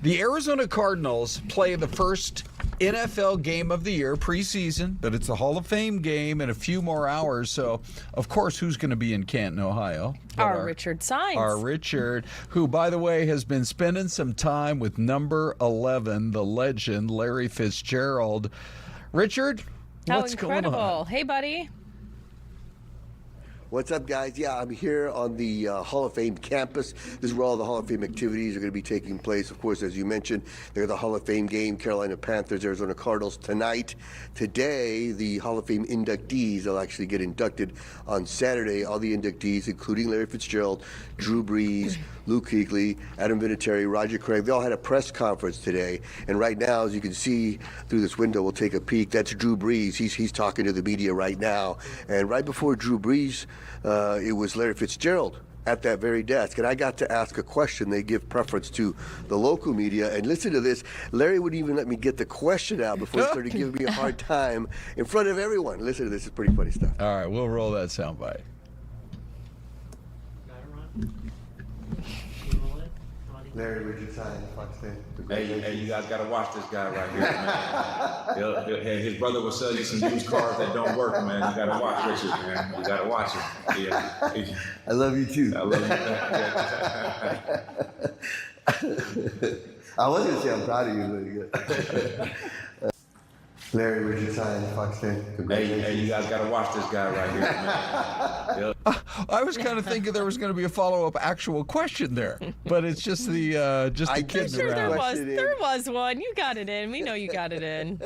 The Arizona Cardinals play the first NFL game of the year, preseason, but it's a Hall of Fame game in a few more hours. So, of course, who's going to be in Canton, Ohio? Our Richard Saenz. Our Richard, who, by the way, has been spending some time with number 11, the legend, Larry Fitzgerald. Richard, what's going on? Hey, buddy. What's up, guys? Yeah, I'm here on the Hall of Fame campus. This is where all the Hall of Fame activities are going to be taking place. Of course, as you mentioned, there's the Hall of Fame game, Carolina Panthers, Arizona Cardinals tonight. Today, the Hall of Fame inductees will actually get inducted on Saturday. All the inductees, including Larry Fitzgerald, Drew Brees, Luke Kuechly, Adam Vinatieri, Roger Craig, they all had a press conference today. And right now, as you can see through this window, we'll take a peek. That's Drew Brees. He's talking to the media right now. And right before Drew Brees, it was Larry Fitzgerald at that very desk. And I got to ask a question. They give preference to the local media. And listen to this. Larry wouldn't even let me get the question out before he started giving me a hard time in front of everyone. Listen to this. It's pretty funny stuff. All right, we'll roll that soundbite. Larry Richard Saenz, Fox 10. Hey, you guys got to watch this guy right here, man. His brother will sell you some used cars that don't work, man. You got to watch Richard, man. You got to watch him. Yeah. I love you, too. I love you. I was going to say I'm proud of you. Larry Richard Saenz, Fox 10. Hey, you guys got to watch this guy right here, man. I was kind of thinking there was going to be a follow-up actual question there, but it's just the kids around. There was one. You got it in. We know you got it in.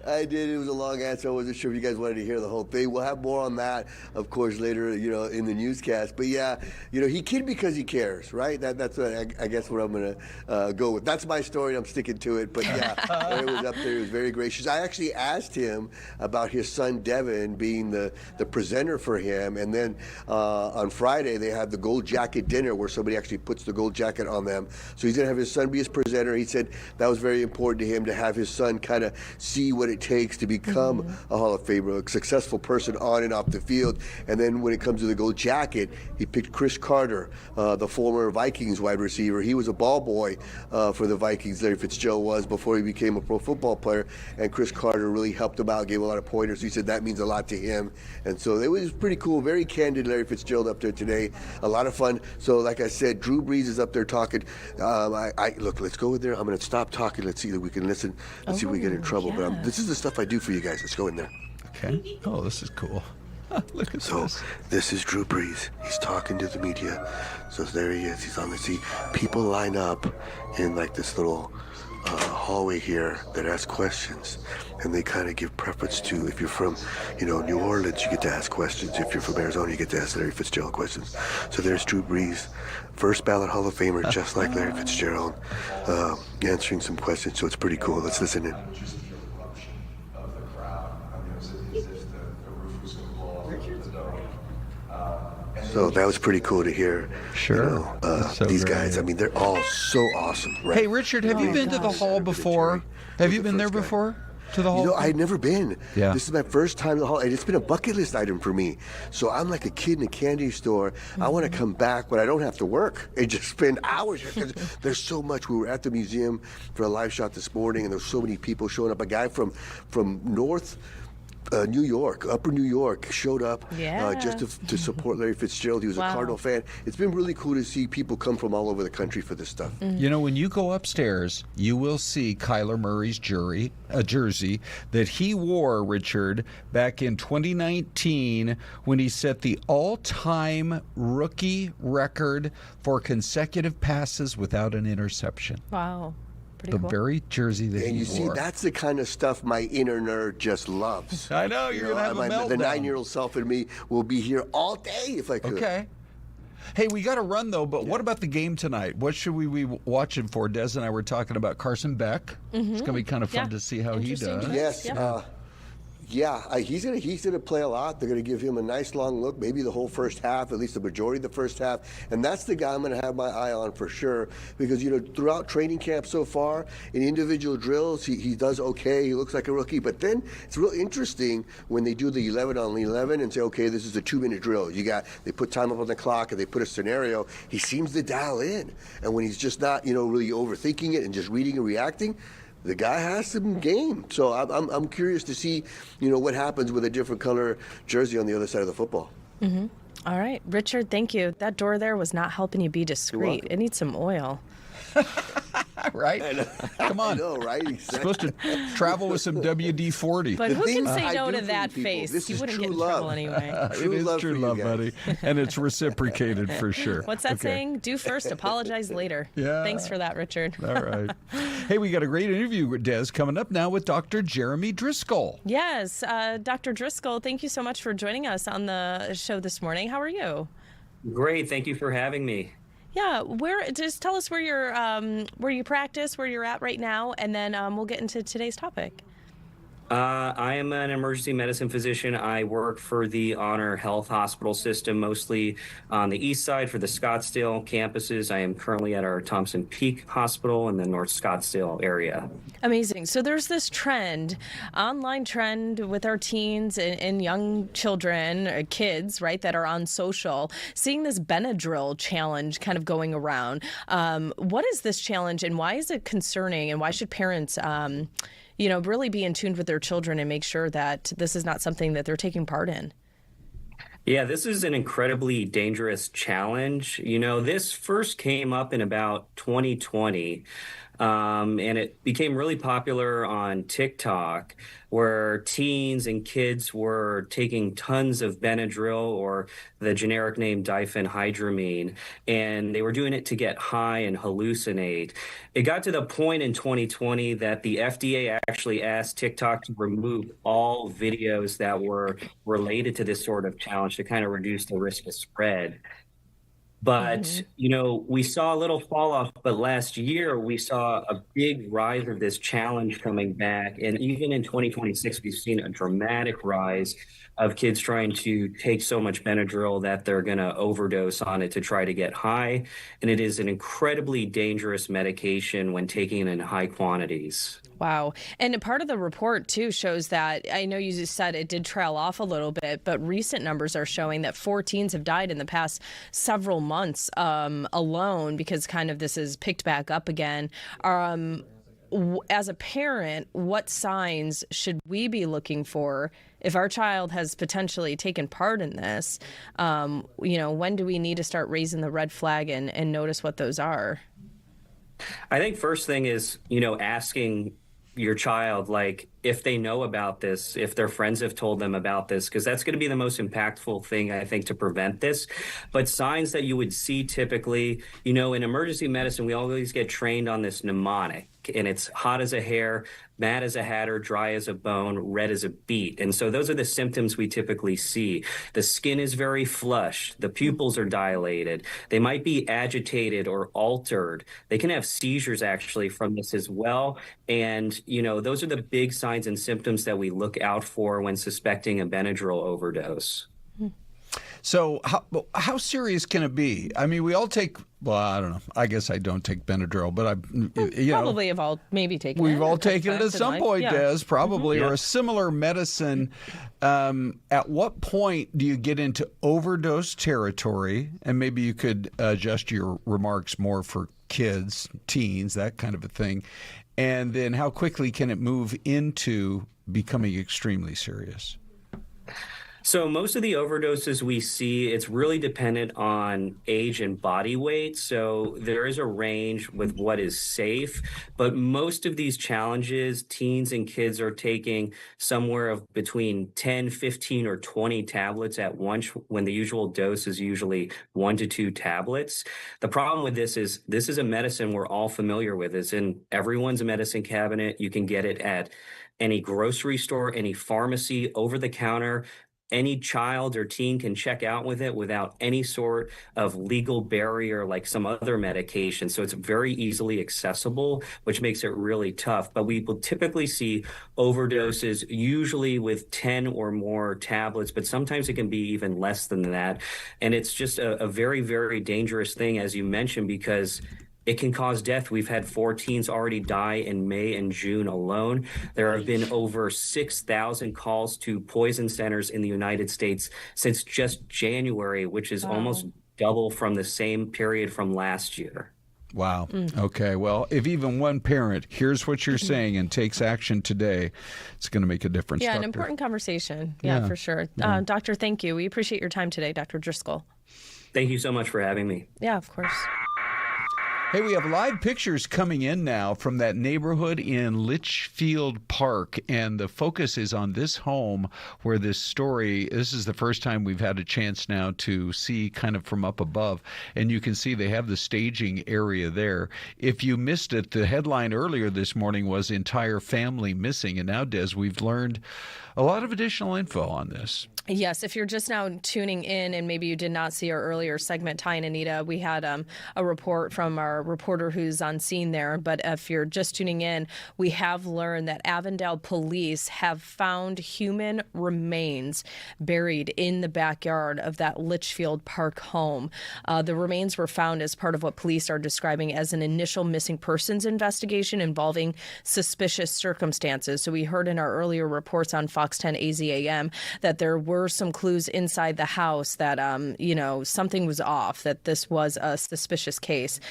I did. It was a long answer. I wasn't sure if you guys wanted to hear the whole thing. We'll have more on that, of course, later, in the newscast. But yeah, he kid because he cares, right? That's what I guess what I'm going to go with. That's my story. I'm sticking to it. But yeah, Larry was up there. He was very gracious. I actually asked him about his son Devin being the presenter for him. And then on Friday, they had the gold jacket dinner where somebody actually puts the gold jacket on them. So he's going to have his son be his presenter. He said that was very important to him to have his son kind of see what it takes to become a Hall of Famer, a successful person on and off the field. And then when it comes to the gold jacket, he picked Chris Carter, the former Vikings wide receiver. He was a ball boy for the Vikings, Larry Fitzgerald was, before he became a pro football player. And Chris Carter really helped him out, gave a lot of pointers. He said that means a lot to him. And so it was pretty cool, very candid Larry Fitzgerald up there today. A lot of fun. So like I said, Drew Brees is up there talking. Look, let's go in there. I'm going to stop talking. Let's see if we can listen. Let's see if we get in trouble. Yeah. But this is the stuff I do for you guys. Let's go in there. Okay. Oh, this is cool. Look at this. This is Drew Brees. He's talking to the media. So there he is. He's on the seat. People line up in like this little hallway here that ask questions, and they kind of give preference to, if you're from, New Orleans, you get to ask questions. If you're from Arizona, you get to ask Larry Fitzgerald questions. So there's Drew Brees, first ballot Hall of Famer, just like Larry Fitzgerald, answering some questions. So it's pretty cool. Let's listen in. So that was pretty cool to hear. Sure. These guys, I mean, they're all so awesome. Right? Hey, Richard, have you been to the hall before? Have you been there before? To the hall? I had never been. Yeah. This is my first time to the hall, and it's been a bucket list item for me. So I'm like a kid in a candy store. I want to come back when I don't have to work and just spend hours here, because there's so much. We were at the museum for a live shot this morning, and there's so many people showing up. A guy from North New York, Upper New York, showed up just to support Larry Fitzgerald. He was a Cardinal fan. It's been really cool to see people come from all over the country for this stuff. When you go upstairs, you will see Kyler Murray's jersey that he wore, Richard, back in 2019 when he set the all-time rookie record for consecutive passes without an interception. Wow. Pretty cool. very jersey that And he you see, wore. that's the kind of stuff my inner nerd just loves. I know, you're gonna have a meltdown. The 9-year-old self in me will be here all day if I could. Okay. Hey, we got to run, though, but what about the game tonight? What should we be watching for? Des and I were talking about Carson Beck. It's going to be kind of fun to see how he does. Yes. He's gonna play a lot. They're gonna give him a nice long look, maybe the whole first half, at least the majority of the first half. And that's the guy I'm gonna have my eye on for sure, because throughout training camp so far, in individual drills, he does okay. He looks like a rookie. But then it's real interesting when they do the 11 on 11 and say, okay, this is a 2-minute drill. They put time up on the clock and they put a scenario. He seems to dial in, and when he's just not really overthinking it and just reading and reacting, the guy has some game. So I'm curious to see, what happens with a different color jersey on the other side of the football. Mm-hmm. All right, Richard, thank you. That door there was not helping you be discreet. It needs some oil. Right? Come on. I know, right? Exactly. Supposed to travel with some WD-40. But who can say no to that face? This you is wouldn't true get in love. trouble anyway. It is true love, buddy. And it's reciprocated for sure. What's that saying? Do first, apologize later. Yeah. Thanks for that, Richard. All right. Hey, we got a great interview with Des coming up now with Dr. Jeremy Driscoll. Yes, Dr. Driscoll, thank you so much for joining us on the show this morning. How are you? Great. Thank you for having me. Yeah, just tell us where you practice, where you're at right now, and then we'll get into today's topic. I am an emergency medicine physician. I work for the Honor Health Hospital System, mostly on the east side for the Scottsdale campuses. I am currently at our Thompson Peak Hospital in the North Scottsdale area. Amazing. So there's this online trend with our teens and young children, or kids, right, that are on social, seeing this Benadryl challenge kind of going around. What is this challenge and why is it concerning, and why should parents really be in tune with their children and make sure that this is not something that they're taking part in? Yeah, this is an incredibly dangerous challenge. This first came up in about 2020, and it became really popular on TikTok, where teens and kids were taking tons of Benadryl, or the generic name diphenhydramine, and they were doing it to get high and hallucinate. It got to the point in 2020 that the FDA actually asked TikTok to remove all videos that were related to this sort of challenge to kind of reduce the risk of spread. But, we saw a little fall off, but last year we saw a big rise of this challenge coming back. And even in 2026, we've seen a dramatic rise of kids trying to take so much Benadryl that they're going to overdose on it to try to get high. And it is an incredibly dangerous medication when taken in high quantities. Wow. And part of the report, too, shows that, I know you just said it did trail off a little bit, but recent numbers are showing that 4 teens have died in the past several months alone, because kind of this is picked back up again. As a parent, what signs should we be looking for if our child has potentially taken part in this? When do we need to start raising the red flag and notice what those are? I think first thing is, asking your child, if they know about this, if their friends have told them about this, because that's going to be the most impactful thing, I think, to prevent this. But signs that you would see typically, in emergency medicine, we always get trained on this mnemonic, and it's hot as a hair, mad as a hatter, dry as a bone, red as a beet. And so those are the symptoms we typically see. The skin is very flushed. The pupils are dilated. They might be agitated or altered. They can have seizures actually from this as well. And, those are the big signs and symptoms that we look out for when suspecting a Benadryl overdose. So how serious can it be? I mean, we all take, I don't know. I guess I don't take Benadryl, but probably have all maybe taken it. We've all taken it at some point, Des, probably, or a similar medicine. At what point do you get into overdose territory? And maybe you could adjust your remarks more for kids, teens, that kind of a thing. And then how quickly can it move into becoming extremely serious? So most of the overdoses we see, it's really dependent on age and body weight. So there is a range with what is safe, but most of these challenges, teens and kids are taking somewhere of between 10, 15, or 20 tablets at once when the usual dose is usually 1 to 2 tablets. The problem with this is a medicine we're all familiar with. It's in everyone's medicine cabinet. You can get it at any grocery store, any pharmacy, over the counter. Any child or teen can check out with it without any sort of legal barrier like some other medication. So it's very easily accessible, which makes it really tough. But we will typically see overdoses, usually with 10 or more tablets, but sometimes it can be even less than that. And it's just a very, very dangerous thing, as you mentioned, because it can cause death. We've had 4 teens already die in May and June alone. There have been over 6,000 calls to poison centers in the United States since just January, which is almost double from the same period from last year. Wow. Okay. Well, if even one parent hears what you're saying and takes action today, it's going to make a difference. Yeah, Doctor. an important conversation. Yeah, for sure. Yeah. Doctor, thank you. We appreciate your time today, Dr. Driscoll. Thank you so much for having me. Yeah, of course. Hey, we have live pictures coming in now from that neighborhood in Litchfield Park, and the focus is on this home where this is the first time we've had a chance now to see kind of from up above, and you can see they have the staging area there. If you missed it, the headline earlier this morning was "Entire Family Missing," and now, Des, we've learned a lot of additional info on this. Yes, if you're just now tuning in and maybe you did not see our earlier segment, Ty and Anita, we had a report from our reporter who's on scene there. But if you're just tuning in, we have learned that Avondale police have found human remains buried in the backyard of that Litchfield Park home. The remains were found as part of what police are describing as an initial missing persons investigation involving suspicious circumstances. So we heard in our earlier reports on Fox 10 AZAM that there were some clues inside the house that, something was off, that this was a suspicious case.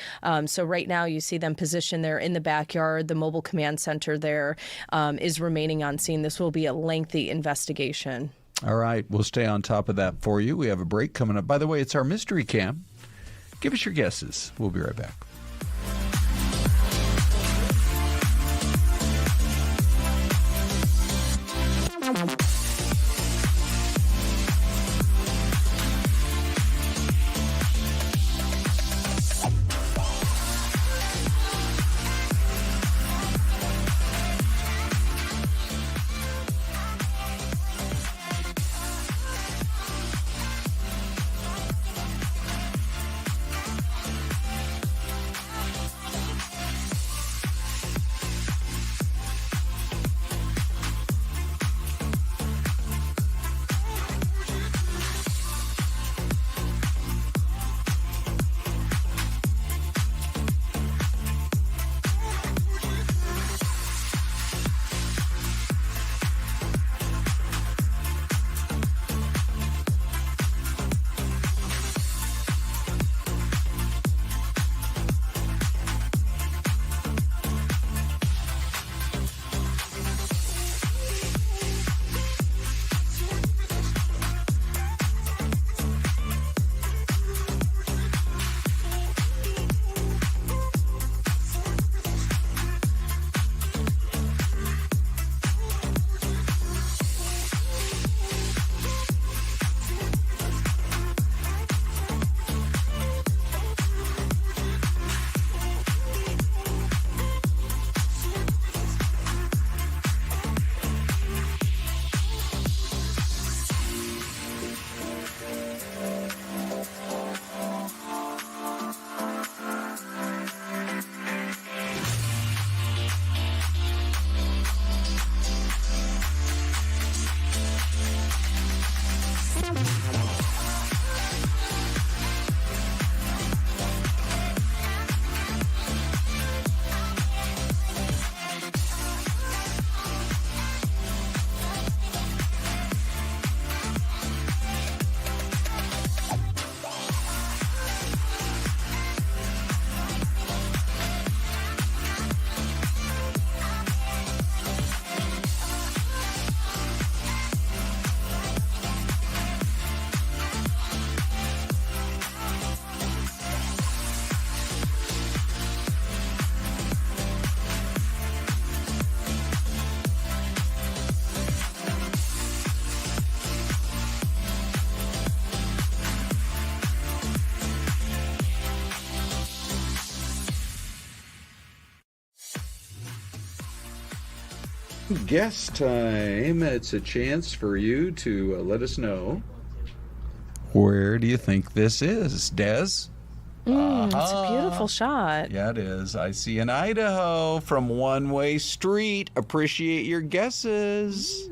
So right now you see them positioned there in the backyard. The mobile command center there is remaining on scene. This will be a lengthy investigation. All right. We'll stay on top of that for you. We have a break coming up. By the way, it's our mystery cam. Give us your guesses. We'll be right back. Guess time. It's a chance for you to let us know. Where do you think this is, Des? It's a beautiful shot. Yeah, it is. I see an Idaho from One Way Street. Appreciate your guesses.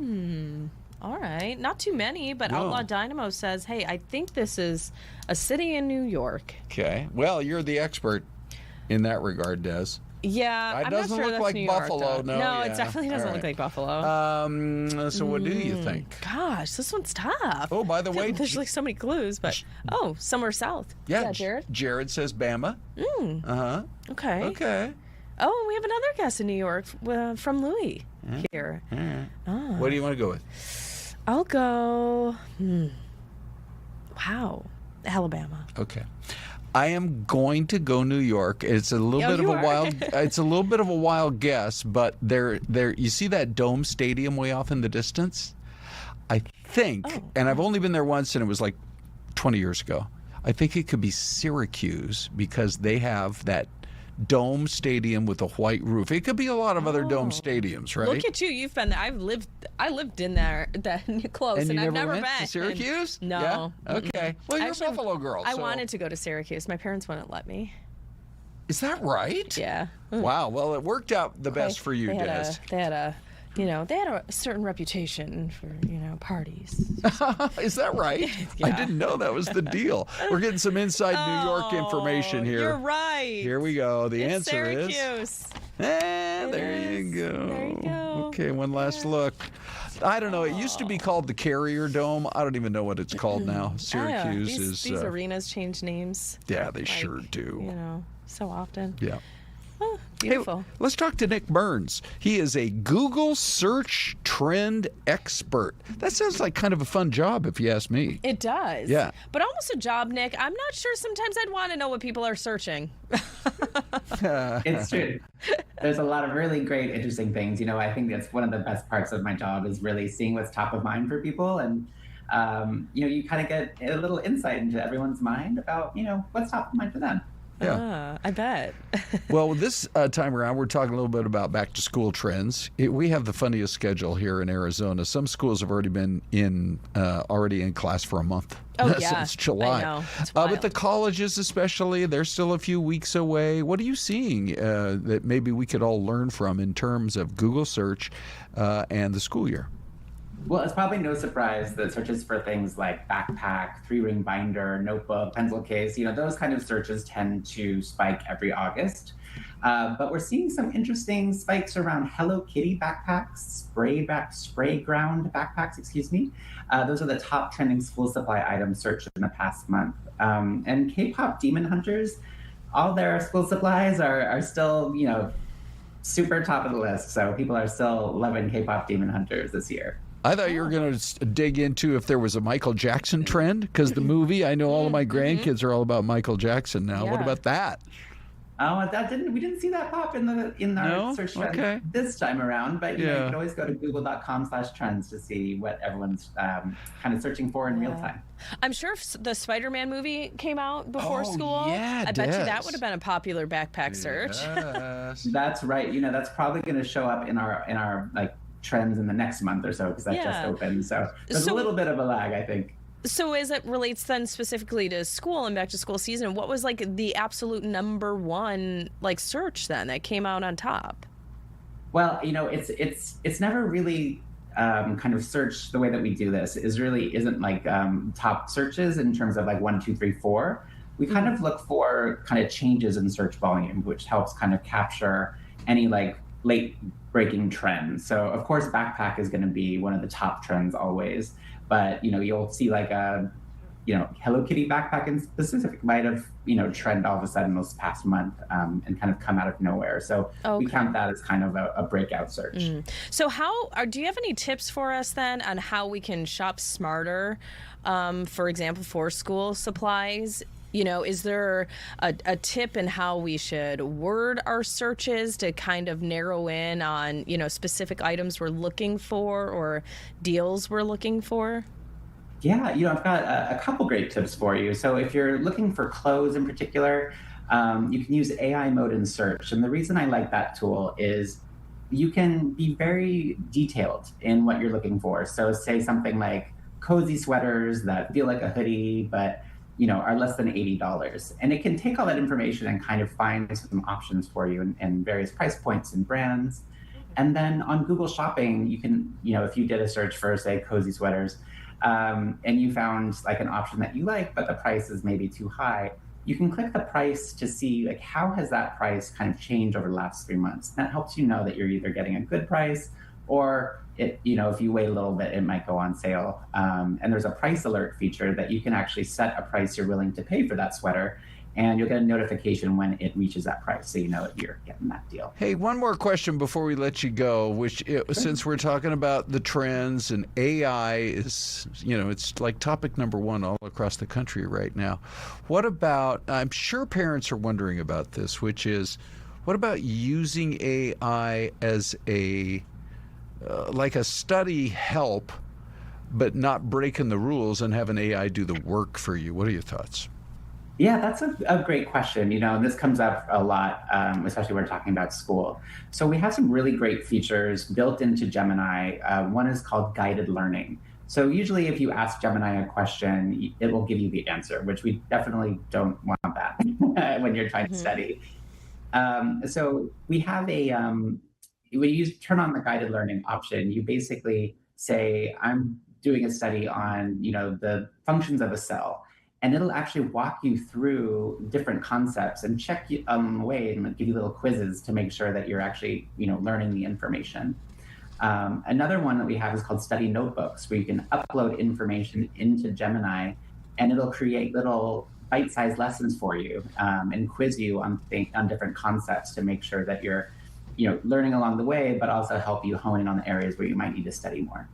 All right. Not too many, but No. Outlaw Dynamo says, hey, I think this is a city in New York. Okay. Well, you're the expert in that regard, Des. Yeah, It I'm doesn't not sure look that's like New York, Buffalo, though. no, No, yeah. it definitely doesn't All look right. like Buffalo. So what do you think? Gosh, this one's tough. Oh, by the way, there's like so many clues, but somewhere south. Yeah, Jared. Jared says Bama. Okay. Okay. Oh, and we have another guest in New York from Louis here. What do you want to go with? I'll go. Wow, Alabama. Okay. I am going to go New York. It's a little bit of you a are. wild. It's a little bit of a wild guess, but there. You see that dome stadium way off in the distance? I think, and I've only been there once, and it was like 20 years ago. I think it could be Syracuse because they have that dome stadium with a white roof. It could be a lot of other dome stadiums, right? Look at you. You've been there. I lived in there that close, And and you I've never never went been. to Syracuse? No. Yeah? Okay. Well, you're a Actually, Buffalo girl. I so- wanted to go to Syracuse. My parents wouldn't let me. Is that right? Yeah. Wow. Well, it worked out the best for you, They had Des. they had a certain reputation for, parties. Is that right? I didn't know that was the deal. We're getting some inside New York information here. You're right. Here we go. The It's answer Syracuse. is. There you go. There you go. Okay, one last look. I don't know. It used to be called the Carrier Dome. I don't even know what it's called now. Syracuse These arenas change names. Yeah, they sure do. So often. Yeah. Beautiful. Hey, let's talk to Nick Burns. He is a Google search trend expert. That sounds like kind of a fun job, if you ask me. It does. Yeah. But almost a job, Nick. I'm not sure. Sometimes I'd want to know what people are searching. It's true. There's a lot of really great, interesting things. I think that's one of the best parts of my job is really seeing what's top of mind for people. And, you kind of get a little insight into everyone's mind about, what's top of mind for them. Yeah. I bet. Well, this time around, we're talking a little bit about back to school trends. We have the funniest schedule here in Arizona. Some schools have already been already in class for a month. Oh, yeah. Since July. I know. It's But the colleges, especially, they're still a few weeks away. What are you seeing that maybe we could all learn from in terms of Google search and the school year? Well, it's probably no surprise that searches for things like backpack, 3-ring binder, notebook, pencil case, those kind of searches tend to spike every August. But we're seeing some interesting spikes around Hello Kitty backpacks, spray ground backpacks, Those are the top trending school supply items searched in the past month. And K-pop demon hunters, all their school supplies are still, super top of the list. So people are still loving K-pop demon hunters this year. I thought you were going to dig into if there was a Michael Jackson trend, because the movie, I know all of my grandkids are all about Michael Jackson now. What Yeah. about that? Oh, we didn't see that pop in our search trend this time around, but you can always go to google.com/trends to see what everyone's kind of searching for in real time. I'm sure if the Spider-Man movie came out before school, yeah, I bet you that would have been a popular backpack search. That's right. That's probably going to show up in our trends in the next month or so because that just opened. So there's a little bit of a lag, I think. So as it relates then specifically to school and back to school season, what was the absolute number one search then that came out on top? Well, it's never really kind of searched the way that we do this. Isn't top searches in terms of 1, 2, 3, 4. We kind of look for kind of changes in search volume, which helps kind of capture any late breaking trends. So of course backpack is going to be one of the top trends always. But you'll see a Hello Kitty backpack in specific might have trend all of a sudden this past month and kind of come out of nowhere. So we count that as kind of a breakout search. So do you have any tips for us then on how we can shop smarter, for example, for school supplies? Is there a tip in how we should word our searches to kind of narrow in on, specific items we're looking for or deals we're looking for? Yeah, I've got a couple great tips for you. So if you're looking for clothes in particular, you can use AI mode in search. And the reason I like that tool is you can be very detailed in what you're looking for. So say something like cozy sweaters that feel like a hoodie, but are less than $80. And it can take all that information and kind of find some options for you in various price points and brands. And then on Google Shopping, you can, if you did a search for, say, cozy sweaters, and you found like an option that you like, but the price is maybe too high, you can click the price to see like how has that price kind of changed over the last 3 months. And that helps you know that you're either getting a good price or if you wait a little bit, it might go on sale. And there's a price alert feature that you can actually set a price you're willing to pay for that sweater, and you'll get a notification when it reaches that price, so you know that you're getting that deal. Hey, one more question before we let you go, since we're talking about the trends and AI is, it's like topic number one all across the country right now. What about, I'm sure parents are wondering about this, which is, what about using AI as like a study help, but not breaking the rules and having AI do the work for you? What are your thoughts? Yeah, that's a great question. And this comes up a lot, especially when we're talking about school. So we have some really great features built into Gemini. One is called guided learning. So usually if you ask Gemini a question, it will give you the answer, which we definitely don't want that when you're trying to study. So we have when you turn on the guided learning option, you basically say, I'm doing a study on, the functions of a cell. And it'll actually walk you through different concepts and check you on the way and give you little quizzes to make sure that you're actually, learning the information. Another one that we have is called study notebooks, where you can upload information into Gemini, and it'll create little bite-sized lessons for you and quiz you on different concepts to make sure that you're, learning along the way, but also help you hone in on the areas where you might need to study more.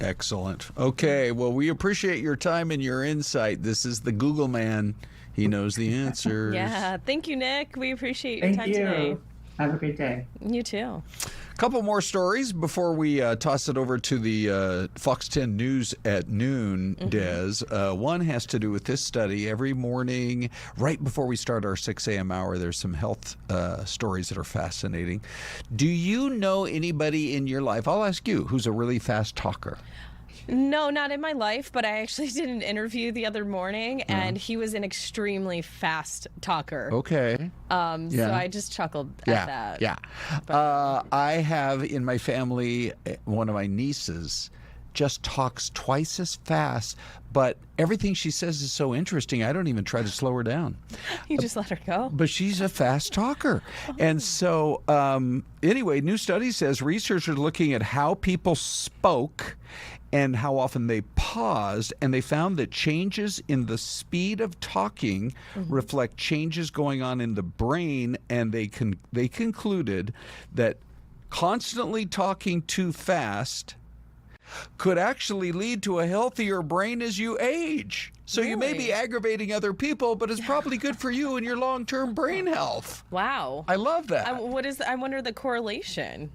Excellent. Okay, well, we appreciate your time and your insight. This is the Google man. He knows the answers. Yeah, thank you, Nick. We appreciate your Thank time you. today. Have a great day. You too. A couple more stories before we toss it over to the Fox 10 News at noon, Des. One has to do with this study. Every morning, right before we start our 6 a.m. hour, there's some health stories that are fascinating. Do you know anybody in your life, I'll ask you, who's a really fast talker? No, not in my life, but I actually did an interview the other morning, and he was an extremely fast talker. Okay. So I just chuckled at that. Yeah. I have in my family, one of my nieces just talks twice as fast, but everything she says is so interesting, I don't even try to slow her down. You just let her go? But she's a fast talker. And so, anyway, new study says researchers are looking at how people spoke and how often they paused, and they found that changes in the speed of talking reflect changes going on in the brain, and they concluded that constantly talking too fast could actually lead to a healthier brain as you age. So you may be aggravating other people, but it's probably good for you and your long-term brain health. Wow. I love that. I wonder the correlation,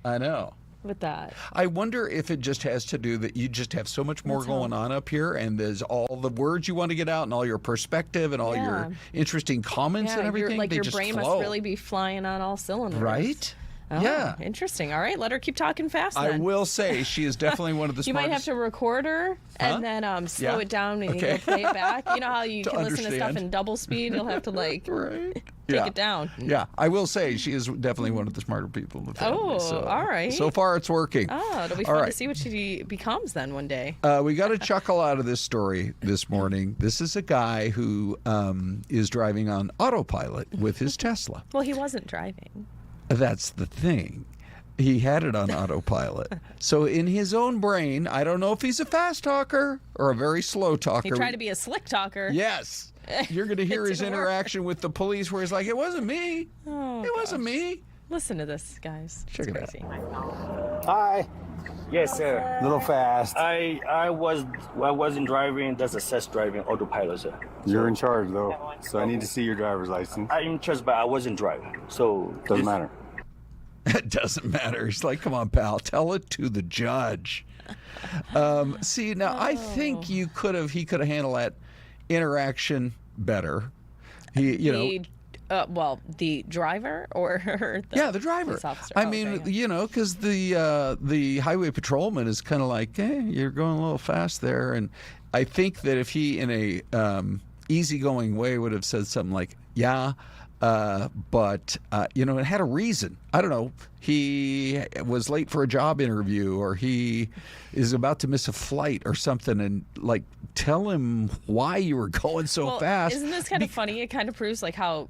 I know. with that. I wonder if it just has to do that you just have so much more going on up here, and there's all the words you want to get out and all your perspective and all your interesting comments and everything. Your just brain flow. must really be flying on all cylinders. Right? Oh, yeah. Interesting. All right, let her keep talking fast then. I will say she is definitely one of the You smartest. might have to record her and then slow it down and you'll play it back. You know how you can listen to stuff in double speed? You'll have to take it down. Yeah, I will say she is definitely one of the smarter people in the family. Oh, all right. So far it's working. Oh, it'll be fun to see what she becomes then one day. We got a chuckle out of this story this morning. This is a guy who is driving on autopilot with his Tesla. Well, he wasn't driving. That's the thing. He had it on autopilot. So in his own brain, I don't know if he's a fast talker or a very slow talker. He tried to be a slick talker. Yes. You're going to hear his interaction with the police where he's like, it wasn't me. It wasn't me. Listen to this, guys. Check it crazy. out. Hi. Yes, sir. Little fast. I wasn't driving. That's assessed driving autopilot, sir. You're in charge, though, so I need to see your driver's license. I'm in charge, but I wasn't driving, so doesn't matter. It doesn't matter. He's like, come on, pal, tell it to the judge. See, now I think he could have handled that interaction better. Well, the driver or the driver. police officer? I mean, because the highway patrolman is kind of like, hey, you're going a little fast there. And I think that if he, in a easygoing way, would have said something like, yeah, but it had a reason. I don't know. He was late for a job interview, or he is about to miss a flight or something, and like tell him why you were going so fast. Isn't this kind of funny? It kind of proves like how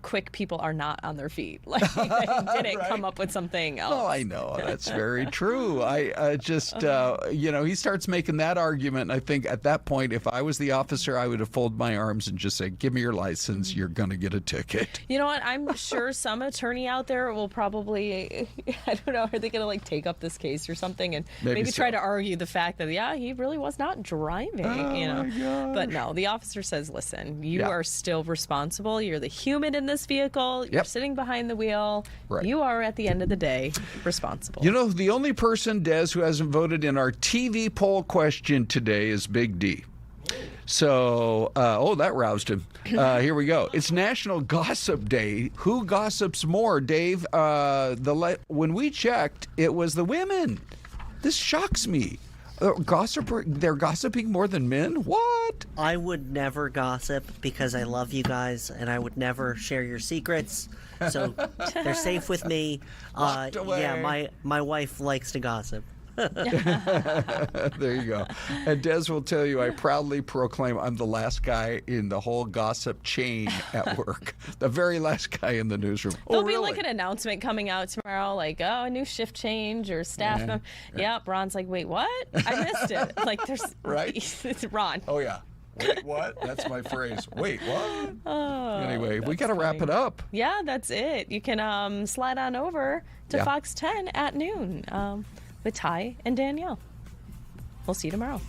quick people are not on their feet. Like they didn't come up with something else. Oh, I know. That's very true. I just, he starts making that argument. And I think at that point, if I was the officer, I would have folded my arms and just say, give me your license. You're going to get a ticket. You know what? I'm sure some attorney out there will probably, I don't know, are they going to take up this case or something and maybe try to argue the fact that, he really was not driving, my gosh. But no, the officer says, listen, you are still responsible. You're the human in this vehicle. You're sitting behind the wheel. Right. You are, at the end of the day, responsible. The only person, Des, who hasn't voted in our TV poll question today is Big D. So, that roused him. Here we go. It's National Gossip Day. Who gossips more, Dave? When we checked, it was the women. This shocks me. They're gossiping more than men? What? I would never gossip because I love you guys, and I would never share your secrets. So they're safe with me. Locked away. Yeah, my wife likes to gossip. There you go. And Des will tell you, I proudly proclaim I'm the last guy in the whole gossip chain at work. The very last guy in the newsroom. There'll be an announcement coming out tomorrow, a new shift change or staff. Yeah, Ron's like, wait, what? I missed it. There's right. It's Ron. Oh yeah. Wait, what? That's my phrase. Wait, what? Oh, anyway, we got to wrap it up. Yeah, that's it. You can slide on over to Fox 10 at noon with Ty and Danielle. We'll see you tomorrow.